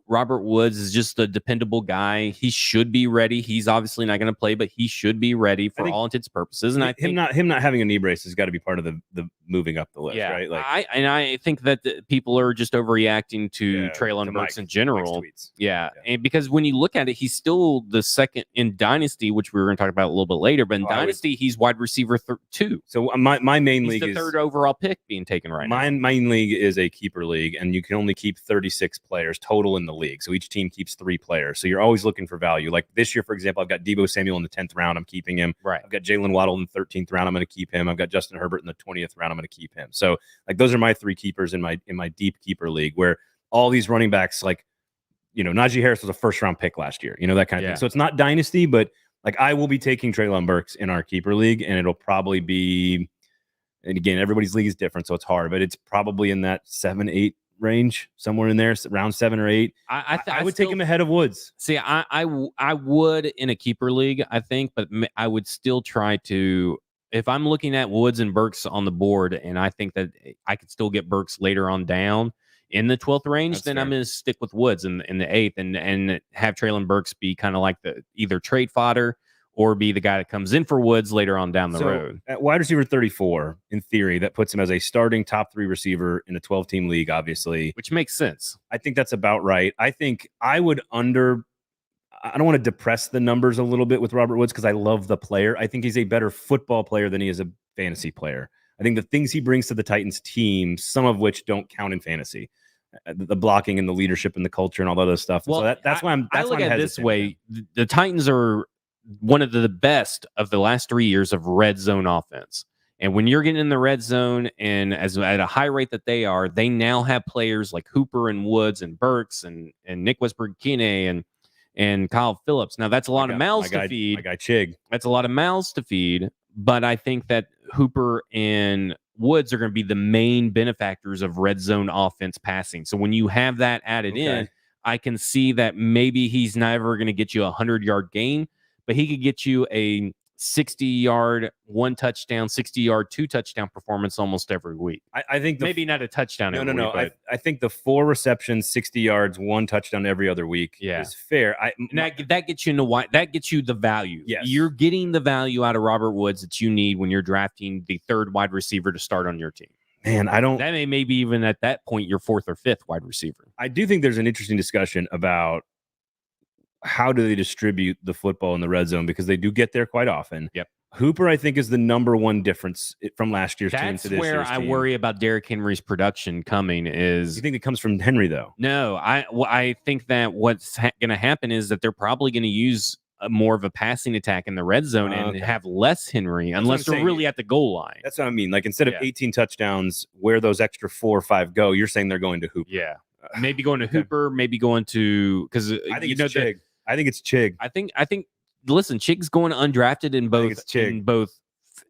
Robert Woods is just a dependable guy. He should be ready. He's obviously not going to play, but he should be ready for all intents and purposes. And I think him not having a knee brace has got to be part of the moving up the list, right? Like I think that people are just overreacting to Treyland Burke in general. And because when you look at it, he's still the second in Dynasty, which we were going to talk about a little bit later. But in Dynasty, he's wide receiver 2. So my main league is the 3rd overall pick being taken right now. My main league is a keeper league, and you can only keep 36 players total in the league. So each team keeps 3 players. So you're always looking for value. Like this year, for example, I've got Deebo Samuel in the 10th round. I'm keeping him. Right. I've got Jalen Waddle in the 13th round. I'm going to keep him. I've got Justin Herbert in the 20th round. I'm going to keep him. So like those are my 3 keepers in my deep keeper league, where all these running backs, like Najee Harris was a 1st round pick last year. That kind of thing. So it's not dynasty, but like I will be taking Treyland Burks in our keeper league, and it'll probably be. And again, everybody's league is different, so it's hard, but it's probably in that 7-8 range, somewhere in there, round 7 or 8. I would take him ahead of Woods. See, I would in a keeper league, I think, but I would still try to. If I'm looking at Woods and Burks on the board, and I think that I could still get Burks later on down in the 12th range, then I'm going to stick with Woods in the 8th and have Treyland Burks be kind of like the either trade fodder or be the guy that comes in for Woods later on down the road. At wide receiver 34, in theory, that puts him as a starting top 3 receiver in a 12-team league, obviously. Which makes sense. I think that's about right. I think I would I don't want to depress the numbers a little bit with Robert Woods because I love the player. I think he's a better football player than he is a fantasy player. I think the things he brings to the Titans team, some of which don't count in fantasy, the blocking and the leadership and the culture and all that other stuff. Well, so that's why I look at it this way. The Titans are one of the best of the last 3 years of red zone offense. And when you're getting in the red zone and at a high rate that they are, they now have players like Hooper and Woods and Burks and Nick Westbrook-Kine and Kyle Phillips. Now that's a lot of mouths to feed. My guy Chig. That's a lot of mouths to feed. But I think that Hooper and Woods are going to be the main benefactors of red zone offense passing. So when you have that added in, I can see that maybe he's never going to get you a 100-yard gain, but he could get you a 60-yard, 1 touchdown, 60-yard, 2 touchdown performance almost every week. I think maybe not a touchdown every week. But I think the 4 receptions, 60 yards, 1 touchdown every other week is fair. That gets you that gets you the value. Yes. You're getting the value out of Robert Woods that you need when you're drafting the 3rd wide receiver to start on your team. Man, that maybe even at that point your 4th or 5th wide receiver. I do think there's an interesting discussion about how do they distribute the football in the red zone, because they do get there quite often. Yep. Hooper, I think, is the number one difference from last year's team to this year's team. That's where I worry about Derrick Henry's production coming. Is you think it comes from Henry though? No, I think that what's going to happen is that they're probably going to use more of a passing attack in the red zone and have less Henry, unless they're really at the goal line. That's what I mean. Like instead of 18 touchdowns, where those extra 4 or 5 go, you're saying they're going to Hooper. Yeah, maybe going to Hooper, maybe going to because I think it's Chig. I think it's Chig. I think. Listen, Chig's going undrafted in both.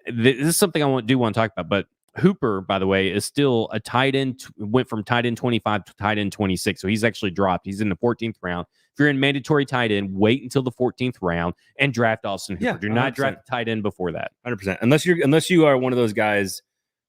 This is something I want to talk about. But Hooper, by the way, is still a tight end. Went from tight end 25 to tight end 26, so he's actually dropped. He's in the 14th round. If you're in mandatory tight end, wait until the 14th round and draft Austin Hooper. Do not draft a tight end before that. 100%. Unless you are one of those guys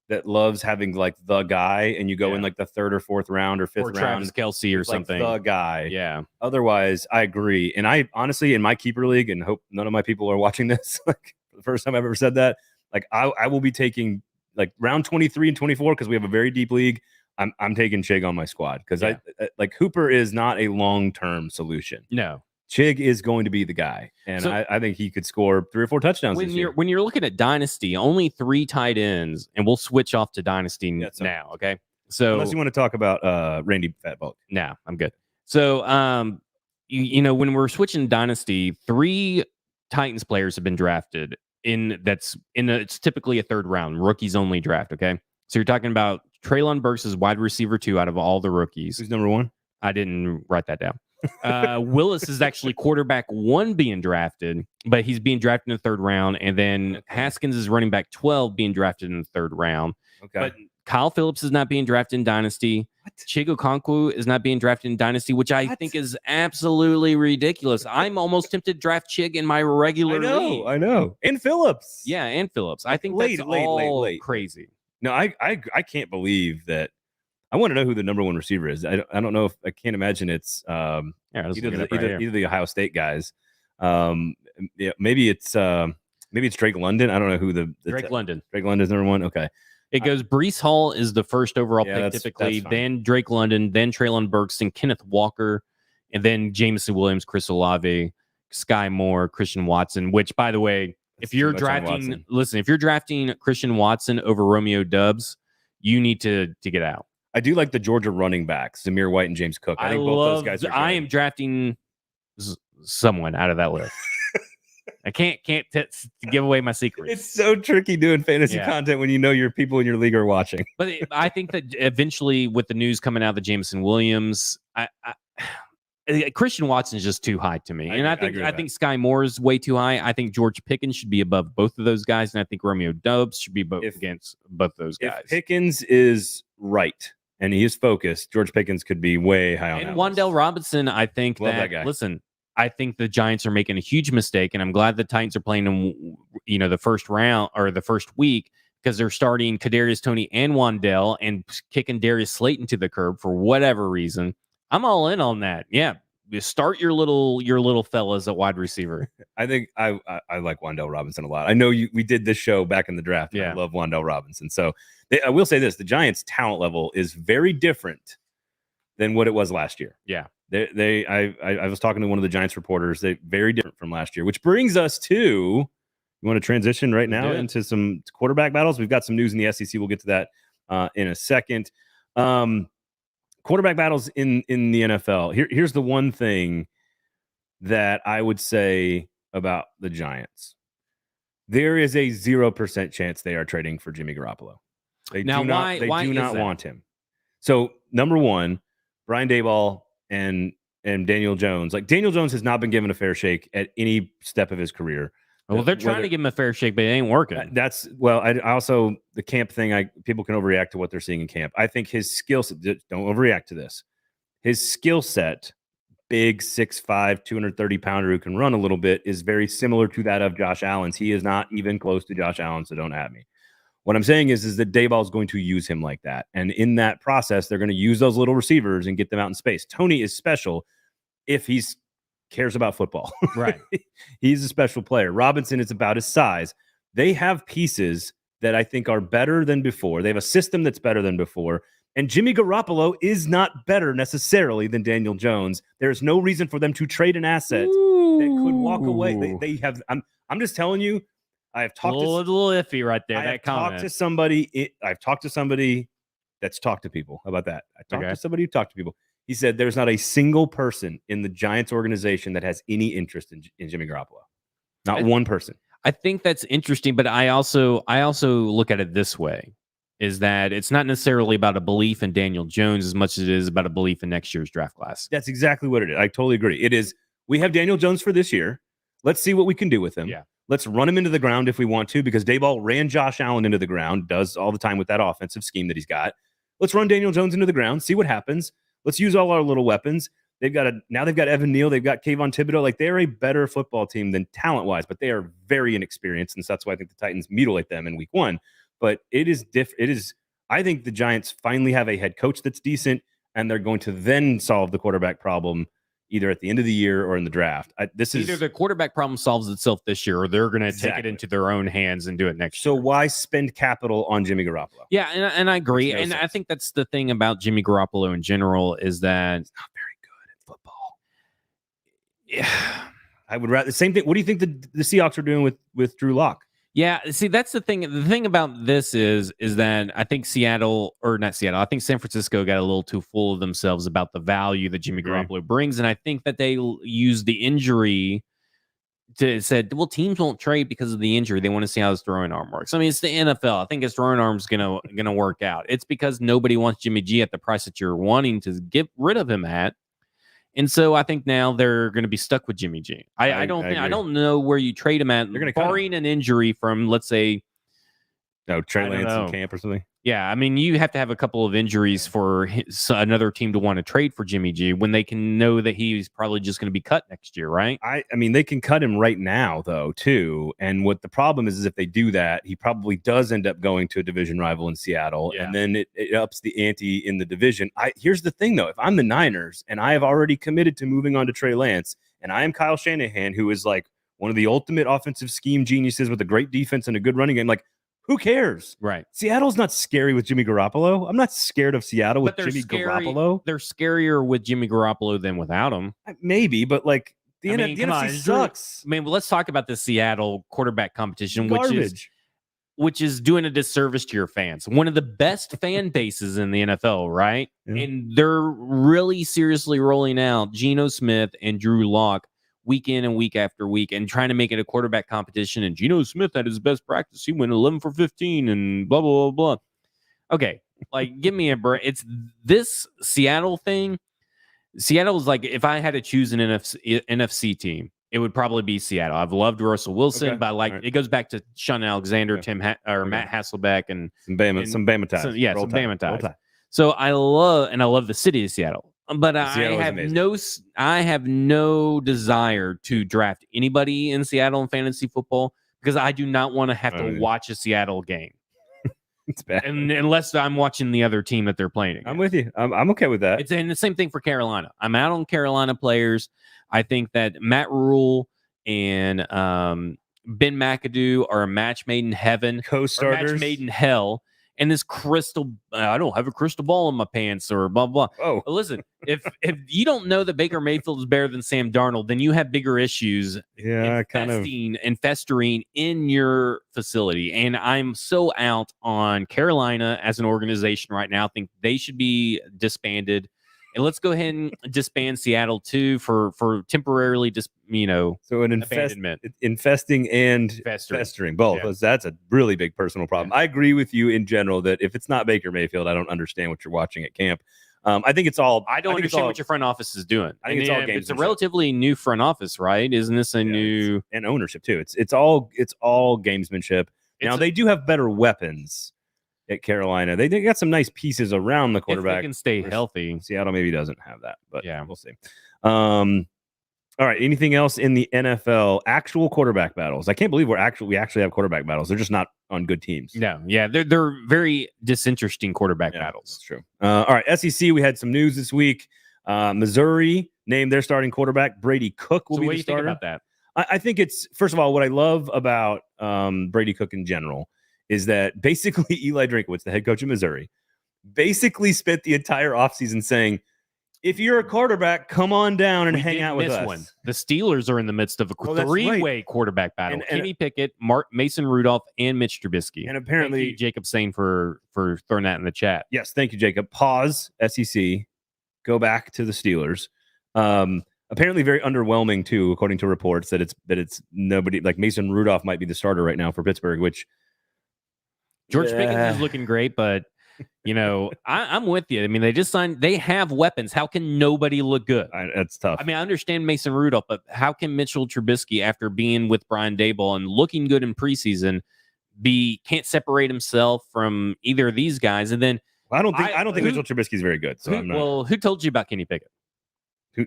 that loves having like the guy, and you go in like the 3rd or 4th round or 5th round, Travis Kelce or something. The guy. Yeah. Otherwise, I agree. And I honestly, in my keeper league, and hope none of my people are watching this, like for the first time I've ever said that, like I will be taking like round 23 and 24 because we have a very deep league. I'm taking Chig on my squad because I like Hooper is not a long-term solution. No. Chig is going to be the guy, and so, I think he could score 3 or 4 touchdowns this year. When you're looking at Dynasty, only 3 tight ends, and we'll switch off to Dynasty now, okay? So unless you want to talk about Randy Fatbulk. No, I'm good. So you know, when we're switching Dynasty, 3 Titans players have been drafted it's typically a 3rd round, rookies only draft, okay? So you're talking about Treyland Burke is wide receiver 2 out of all the rookies. Who's number 1? I didn't write that down. Willis is actually quarterback 1 being drafted, but he's being drafted in the 3rd round. And then Haskins is running back 12 being drafted in the 3rd round. Okay. But Kyle Phillips is not being drafted in Dynasty. Chigo Okonkwo is not being drafted in Dynasty, which I think is absolutely ridiculous. I'm almost tempted to draft Chig in my regular league. I know. And Phillips. Yeah, and Phillips. I think that's all crazy. No, I can't believe that. I want to know who the number 1 receiver is. I don't know if I can't imagine it's either the Ohio State guys. Maybe it's Drake London. I don't know who the Drake London. Drake London's number 1. Okay. It goes Breece Hall is the first overall pick typically, then Drake London, then Treyland Burke, then Kenneth Walker, and then Jameson Williams, Chris Olave, Sky Moore, Christian Watson, which by the way, if you're drafting Christian Watson over Romeo Doubs, you need to get out. I do like the Georgia running backs, Zamir White and James Cook. I think both those guys are good. I am drafting someone out of that list. I can't give away my secrets. It's so tricky doing fantasy content when you know your people in your league are watching. But I think that eventually, with the news coming out of the Jameson Williams, Christian Watson is just too high to me, and I think Sky Moore is way too high. I think George Pickens should be above both of those guys, and I think Romeo Doubs should be against both those guys. If Pickens is right and he is focused, George Pickens could be way high on that. And Wan'Dale Robinson, I think that guy. Listen. I think the Giants are making a huge mistake, and I'm glad the Titans are playing them, the first round or the first week, because they're starting Kadarius Toney and Wan'Dale and kicking Darius Slayton to the curb for whatever reason. I'm all in on that. Yeah, start your little fellas at wide receiver. I think I like Wan'Dale Robinson a lot. I know we did this show back in the draft. And I love Wan'Dale Robinson. So I will say this: the Giants' talent level is very different than what it was last year. Yeah. I was talking to one of the Giants reporters. They very different from last year, which brings us to, you want to transition right now into some quarterback battles. We've got some news in the SEC. We'll get to that in a second. Quarterback battles in the NFL. Here's the one thing that I would say about the Giants. There is a 0% chance they are trading for Jimmy Garoppolo. They do not want him. So number 1, Brian Daboll and Daniel Jones. Like, Daniel Jones has not been given a fair shake at any step of his career. Well, they're trying to give him a fair shake, but it ain't working. I also, the camp thing, people can overreact to what they're seeing in camp. I think his skill set, don't overreact to this. His skill set big 6'5", 230-pounder who can run a little bit is very similar to that of Josh Allen's. He is not even close to Josh Allen, so don't at me. What I'm saying is that Daboll is going to use him like that. And in that process, they're going to use those little receivers and get them out in space. Tony is special if he cares about football. Right. He's a special player. Robinson is about his size. They have pieces that I think are better than before. They have a system that's better than before. And Jimmy Garoppolo is not better necessarily than Daniel Jones. There's no reason for them to trade an asset that could walk away. They have. I'm just telling you. I have talked a little iffy right there. I've talked to somebody. I've talked to somebody that's talked to people. How about that? I talked to somebody who talked to people. He said there's not a single person in the Giants organization that has any interest in Jimmy Garoppolo. Not one person. I think that's interesting, but I also look at it this way. Is that it's not necessarily about a belief in Daniel Jones as much as it is about a belief in next year's draft class. That's exactly what it is. I totally agree. It is, we have Daniel Jones for this year. Let's see what we can do with him. Yeah. Let's run him into the ground if we want to, because Daboll ran Josh Allen into the ground, does all the time with that offensive scheme that he's got. Let's run Daniel Jones into the ground, see what happens. Let's use all our little weapons. Now they've got Evan Neal, they've got Kayvon Thibodeau. Like, they're a better football team than talent-wise, but they are very inexperienced, and so that's why I think the Titans mutilate them in week 1. But it is I think the Giants finally have a head coach that's decent, and they're going to then solve the quarterback problem either at the end of the year or in the draft. Either the quarterback problem solves itself this year, or they're going to take it into their own hands and do it next year. So why spend capital on Jimmy Garoppolo? Yeah, and I agree. And I think that's the thing about Jimmy Garoppolo in general is that he's not very good at football. Yeah. I would rather the same thing. What do you think the Seahawks are doing with Drew Lock? Yeah, see, that's the thing. The thing about this is that I think I think San Francisco got a little too full of themselves about the value that Jimmy Garoppolo brings. And I think that they use the injury to said, well, teams won't trade because of the injury. They want to see how his throwing arm works. I mean, it's the NFL. I think his throwing arm's gonna work out. It's because nobody wants Jimmy G at the price that you're wanting to get rid of him at. And so I think now they're going to be stuck with Jimmy G. I don't know where you trade him at, barring an injury from, let's say, Trey Lance in camp or something. Yeah, I mean, you have to have a couple of injuries for another team to want to trade for Jimmy G when they can know that he's probably just going to be cut next year, right? I mean, they can cut him right now, though, too. And what the problem is if they do that, he probably does end up going to a division rival in Seattle, and then it ups the ante in the division. Here's the thing, though. If I'm the Niners and I have already committed to moving on to Trey Lance, and I am Kyle Shanahan, who is like one of the ultimate offensive scheme geniuses with a great defense and a good running game, like, who cares? Right. Seattle's not scary with Jimmy Garoppolo. I'm not scared of Seattle with Jimmy Garoppolo. They're scarier with Jimmy Garoppolo than without him. Maybe, but like the NFC sucks. I mean, let's talk about the Seattle quarterback competition, Garbage. which is doing a disservice to your fans. One of the best fan bases in the NFL, right? Yeah. And they're really seriously rolling out Geno Smith and Drew Lock week in and week after week and trying to make it a quarterback competition. And Geno Smith had his best practice. He went 11 for 15 and blah, blah, blah, blah. Okay, like, give me a break. It's this Seattle thing. Seattle is like, if I had to choose an NFC team, it would probably be Seattle. I've loved Russell Wilson, but it goes back to Sean Alexander, Matt Hasselbeck, and some Bama ties. Some Bama ties. So I love the city of Seattle. But I have no desire to draft anybody in Seattle in fantasy football because I do not want to have to watch a Seattle game. It's bad. And unless I'm watching the other team that they're playing against. I'm with you. I'm okay with that. And the same thing for Carolina. I'm out on Carolina players. I think that Matt Rule and Ben McAdoo are a match made in heaven. Co-starters. Match made in hell. And this I don't have a crystal ball in my pants or blah, blah. Oh, but listen, if you don't know that Baker Mayfield is better than Sam Darnold, then you have bigger issues and festering in your facility. And I'm so out on Carolina as an organization right now. I think they should be disbanded. And let's go ahead and disband Seattle too for temporarily so an infesting and festering both. Yeah. That's a really big personal problem. Yeah. I agree with you in general that if it's not Baker Mayfield, I don't understand what you're watching at camp. I think it's all. I don't understand what your front office is doing. I think it's all games. It's a relatively new front office, right? Isn't this a new and ownership too? It's all gamesmanship. Now they do have better weapons. At Carolina, they got some nice pieces around the quarterback. If they can stay healthy. Seattle maybe doesn't have that, but we'll see. All right. Anything else in the NFL? Actual quarterback battles. I can't believe we actually have quarterback battles. They're just not on good teams. No, yeah, they're very disinteresting quarterback battles. That's true. All right. SEC. We had some news this week. Missouri named their starting quarterback. Brady Cook will be the starter. What do you think about that? I think it's, first of all, what I love about Brady Cook in general is that basically Eli Drinkwitz, the head coach of Missouri, basically spent the entire offseason saying, if you're a quarterback, come on down and hang out with us. The Steelers are in the midst of a three-way quarterback battle. Kenny Pickett, Mason Rudolph, and Mitch Trubisky. And apparently, thank you, Jacob Sane, for throwing that in the chat. Yes, thank you, Jacob. Pause, SEC. Go back to the Steelers. Apparently very underwhelming, too, according to reports, that it's nobody. Like Mason Rudolph might be the starter right now for Pittsburgh, which George Pickens is looking great, but I'm with you. I mean, they just signed. They have weapons. How can nobody look good? That's tough. I mean, I understand Mason Rudolph, but how can Mitchell Trubisky, after being with Brian Daboll and looking good in preseason, can't separate himself from either of these guys? And then I don't think Mitchell Trubisky is very good. So I'm not. Well, who told you about Kenny Pickett?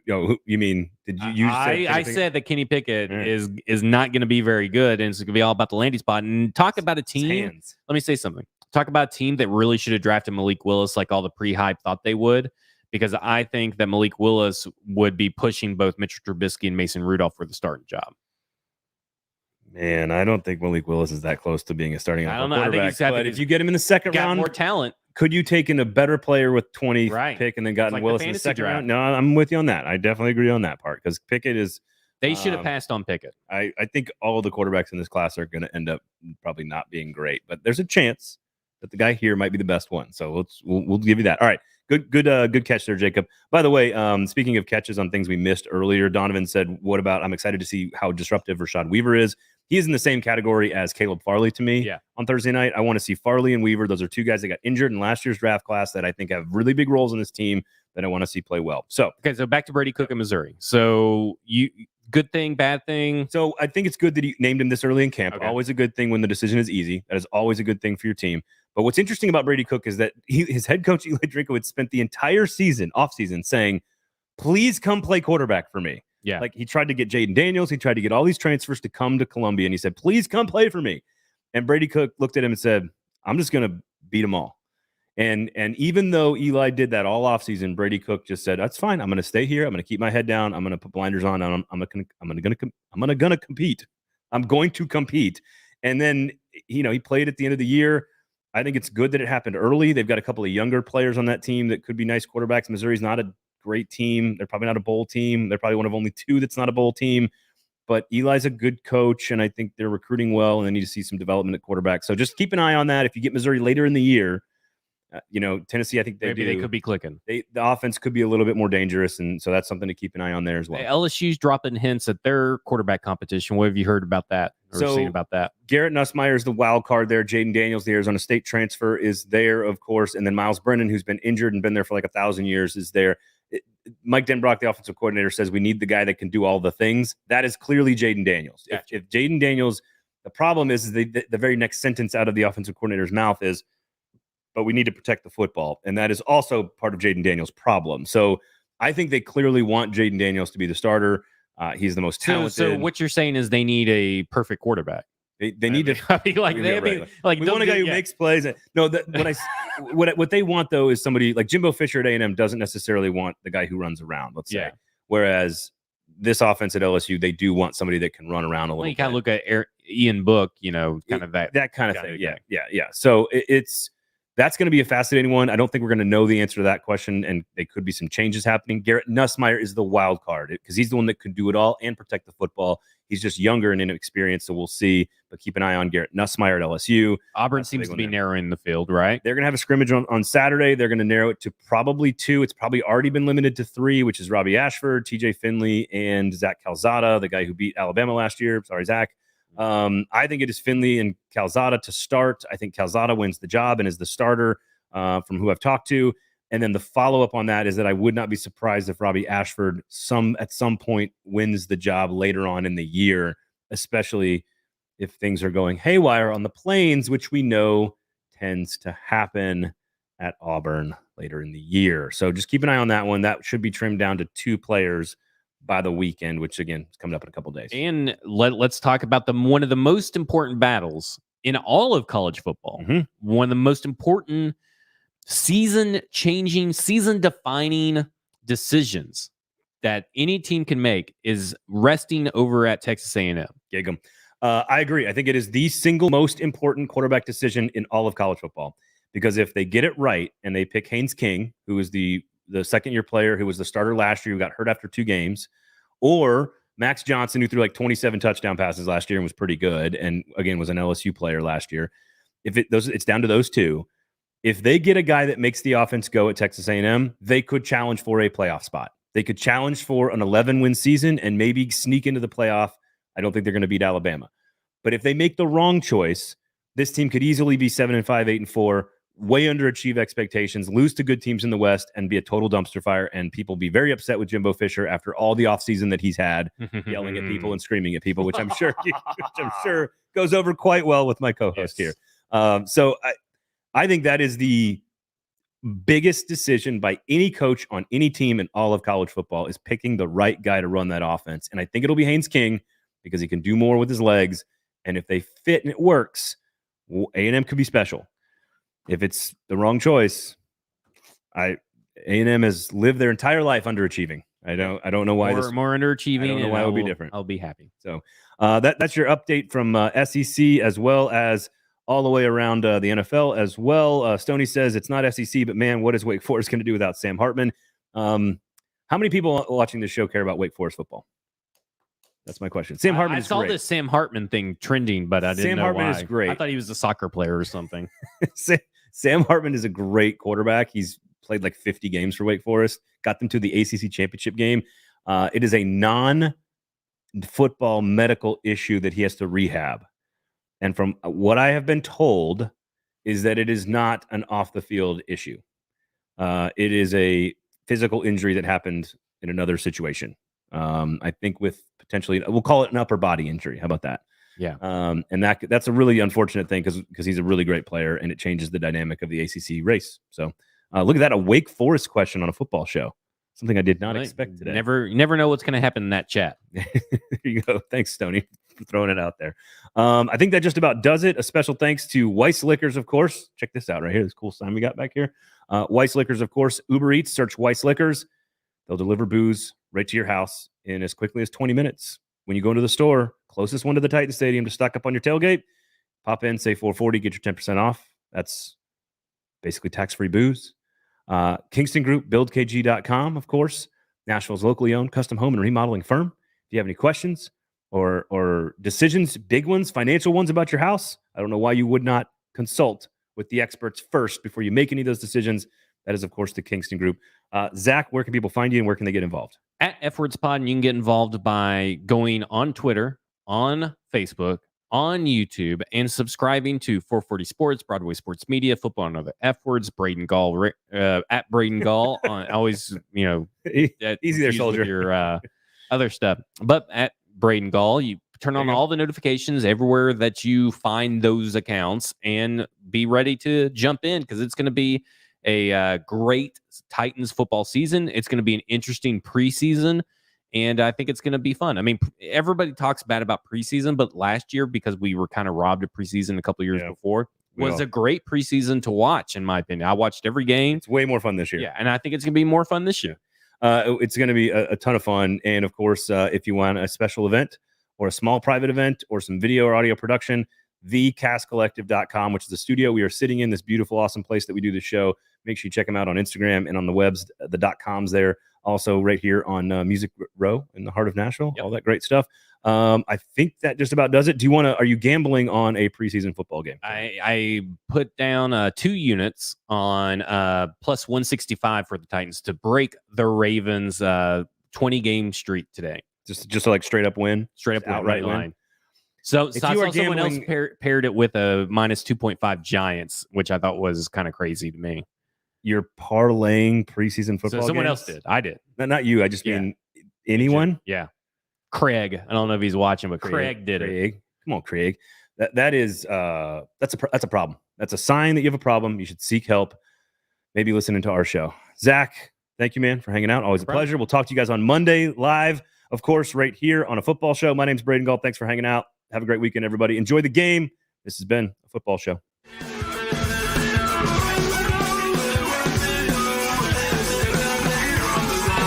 Who you mean? Did you? I said that Kenny Pickett is not going to be very good, and it's going to be all about the landing spot. And talk about a team. Let me say something. Talk about a team that really should have drafted Malik Willis like all the pre-hype thought they would, because I think that Malik Willis would be pushing both Mitchell Trubisky and Mason Rudolph for the starting job. Man, I don't think Malik Willis is that close to being a starting quarterback. I think but if you get him in the second round, more talent. Could you take in a better player with 20 pick and then gotten Willis in the second round? No, I'm with you on that. I definitely agree on that part, because Pickett is. They should have passed on Pickett. I think all the quarterbacks in this class are going to end up probably not being great, but there's a chance that the guy here might be the best one. So we'll give you that. All right. Good catch there, Jacob. By the way, speaking of catches on things we missed earlier, Donovan said, what about, I'm excited to see how disruptive Rashad Weaver is. He is in the same category as Caleb Farley to me on Thursday night. I want to see Farley and Weaver. Those are two guys that got injured in last year's draft class that I think have really big roles in this team that I want to see play well. So back to Brady Cook in Missouri. So good thing, bad thing? So I think it's good that he named him this early in camp. Okay. Always a good thing when the decision is easy. That is always a good thing for your team. But what's interesting about Brady Cook is that his head coach, Eli Drinkwitz, spent the entire offseason saying, please come play quarterback for me. Yeah. Like he tried to get Jaden Daniels. He tried to get all these transfers to come to Columbia. And he said, please come play for me. And Brady Cook looked at him and said, I'm just going to beat them all. And even though Eli did that all offseason, Brady Cook just said, that's fine. I'm going to stay here. I'm going to keep my head down. I'm going to put blinders on. I'm going to compete. I'm going to compete. And then, he played at the end of the year. I think it's good that it happened early. They've got a couple of younger players on that team that could be nice quarterbacks. Missouri's not a great team. They're probably not a bowl team. They're probably one of only two that's not a bowl team. But Eli's a good coach, and I think they're recruiting well, and they need to see some development at quarterback. So just keep an eye on that. If you get Missouri later in the year, Tennessee, I think maybe they could be clicking. The offense could be a little bit more dangerous, and so that's something to keep an eye on there as well. LSU's dropping hints at their quarterback competition. What have you heard about that or seen about that? Garrett Nussmeier is the wild card there. Jaden Daniels, the Arizona State transfer, is there, of course, and then Miles Brennan, who's been injured and been there for like 1,000 years, is there. Mike Denbrock, the offensive coordinator, says we need the guy that can do all the things. That is clearly Jaden Daniels. Yeah. If Jaden Daniels, the problem is the very next sentence out of the offensive coordinator's mouth is, but we need to protect the football. And that is also part of Jaden Daniels' problem. So I think they clearly want Jaden Daniels to be the starter. He's the most talented. So what you're saying is they need a perfect quarterback. They need to we want a guy who makes plays. No, what they want though is somebody like Jimbo Fisher at A&M doesn't necessarily want the guy who runs around. Let's say, whereas this offense at LSU, they do want somebody that can run around a little. You kind of look at Ian Book, kind of that kind of thing. Yeah. So that's going to be a fascinating one. I don't think we're going to know the answer to that question, and there could be some changes happening. Garrett Nussmeier is the wild card because he's the one that could do it all and protect the football. He's just younger and inexperienced, so we'll see. But keep an eye on Garrett Nussmeier at LSU. Auburn seems to be narrowing the field, right? They're going to have a scrimmage on Saturday. They're going to narrow it to probably 2. It's probably already been limited to 3, which is Robbie Ashford, TJ Finley, and Zach Calzada, the guy who beat Alabama last year. Sorry, Zach. I think it is Finley and Calzada to start. I think Calzada wins the job and is the starter from who I've talked to. And then the follow-up on that is that I would not be surprised if Robbie Ashford at some point wins the job later on in the year, especially if things are going haywire on the plains, which we know tends to happen at Auburn later in the year. So just keep an eye on that one. That should be trimmed down to 2 players by the weekend, which again is coming up in a couple days. And let's talk about one of the most important battles in all of college football. One of the most important season-changing, season-defining decisions that any team can make is resting over at Texas A&M. Gig'em. I agree. I think it is the single most important quarterback decision in all of college football, because if they get it right and they pick Haynes King, who is the second-year player who was the starter last year, who got hurt after 2 games, or Max Johnson, who threw like 27 touchdown passes last year and was pretty good, and again was an LSU player last year. It's down to those 2. If they get a guy that makes the offense go at Texas A&M, they could challenge for a playoff spot. They could challenge for an 11-win season and maybe sneak into the playoff. I don't think they're going to beat Alabama. But if they make the wrong choice, this team could easily be 7-5, 8-4, way underachieve expectations, lose to good teams in the West, and be a total dumpster fire. And people be very upset with Jimbo Fisher after all the offseason that he's had, yelling at people and screaming at people, which I'm sure goes over quite well with my co-host here. So I think that is the biggest decision by any coach on any team in all of college football, is picking the right guy to run that offense. And I think it'll be Haynes King, because he can do more with his legs. And if they fit and it works, A&M could be special. If it's the wrong choice, A&M has lived their entire life underachieving. I don't know why more underachieving. I don't know why it would be different. I'll be happy. So that's your update from SEC, as well as all the way around the NFL as well. Stoney says it's not SEC, but man, what is Wake Forest going to do without Sam Hartman? How many people watching this show care about Wake Forest football? That's my question. Sam Hartman is great. I saw this Sam Hartman thing trending, but I didn't know why. Sam Hartman is great. I thought he was a soccer player or something. Sam Hartman is a great quarterback. He's played like 50 games for Wake Forest, got them to the ACC championship game. It is a non-football medical issue that he has to rehab. And from what I have been told is that it is not an off-the-field issue. It is a physical injury that happened in another situation. I think with potentially, we'll call it an upper body injury. How about that? Yeah. And that's a really unfortunate thing because he's a really great player, and it changes the dynamic of the ACC race. So look at that, a Wake Forest question on a football show. Something I did not expect today. You never know what's going to happen in that chat. There you go. Thanks, Stoney, for throwing it out there. I think that just about does it. A special thanks to Weiss Liquors, of course. Check this out right here. This cool sign we got back here. Weiss Liquors, of course. Uber Eats, search Weiss Liquors. They'll deliver booze right to your house in as quickly as 20 minutes. When you go into the store, closest one to the Titan Stadium, to stock up on your tailgate, pop in, say 440, get your 10% off. That's basically tax-free booze. Kingston Group, buildkg.com, of course. Nashville's locally owned custom home and remodeling firm. If you have any questions or decisions, big ones, financial ones about your house, I don't know why you would not consult with the experts first before you make any of those decisions. That is, of course, the Kingston Group. Zach, where can people find you and where can they get involved? At F-Words Pod, and you can get involved by going on Twitter, on Facebook, on YouTube, and subscribing to 440 Sports, Broadway Sports Media, Football and Other F-Words, Braden Gall, at Braden Gall. Always, easy there, soldier. Your other stuff. But at Braden Gall, you turn on all the notifications everywhere that you find those accounts and be ready to jump in, because it's going to be a great Titans football season. It's going to be an interesting preseason, and I think it's going to be fun. I mean, everybody talks bad about preseason, but last year, because we were kind of robbed of preseason a couple years before, was a great preseason to watch, in my opinion. I watched every game. It's way more fun this year. Yeah, and I think it's going to be more fun this year. It's going to be a ton of fun. And, of course, if you want a special event or a small private event or some video or audio production, thecastcollective.com, which is the studio we are sitting in, this beautiful, awesome place that we do the show. Make sure you check them out on Instagram and on the webs, the .coms there. Also right here on Music Row in the heart of Nashville, all that great stuff. I think that just about does it. Are you gambling on a preseason football game? I put down 2 units on plus 165 for the Titans to break the Ravens 20-game streak today. Just like straight up win? Straight up outright win. So I saw someone else paired it with a minus 2.5 Giants, which I thought was kind of crazy to me. You're parlaying preseason football. So someone games? else did. I did. Not you. I just mean anyone. Yeah. Craig. I don't know if he's watching, but Craig did it. Come on, Craig. That's a problem. That's a sign that you have a problem. You should seek help. Maybe listening to our show. Zach, thank you, man, for hanging out. Always a pleasure. We'll talk to you guys on Monday live of course, right here on A Football Show. My name's Braden Gall. Thanks for hanging out. Have a great weekend, everybody. Enjoy the game. This has been A Football Show.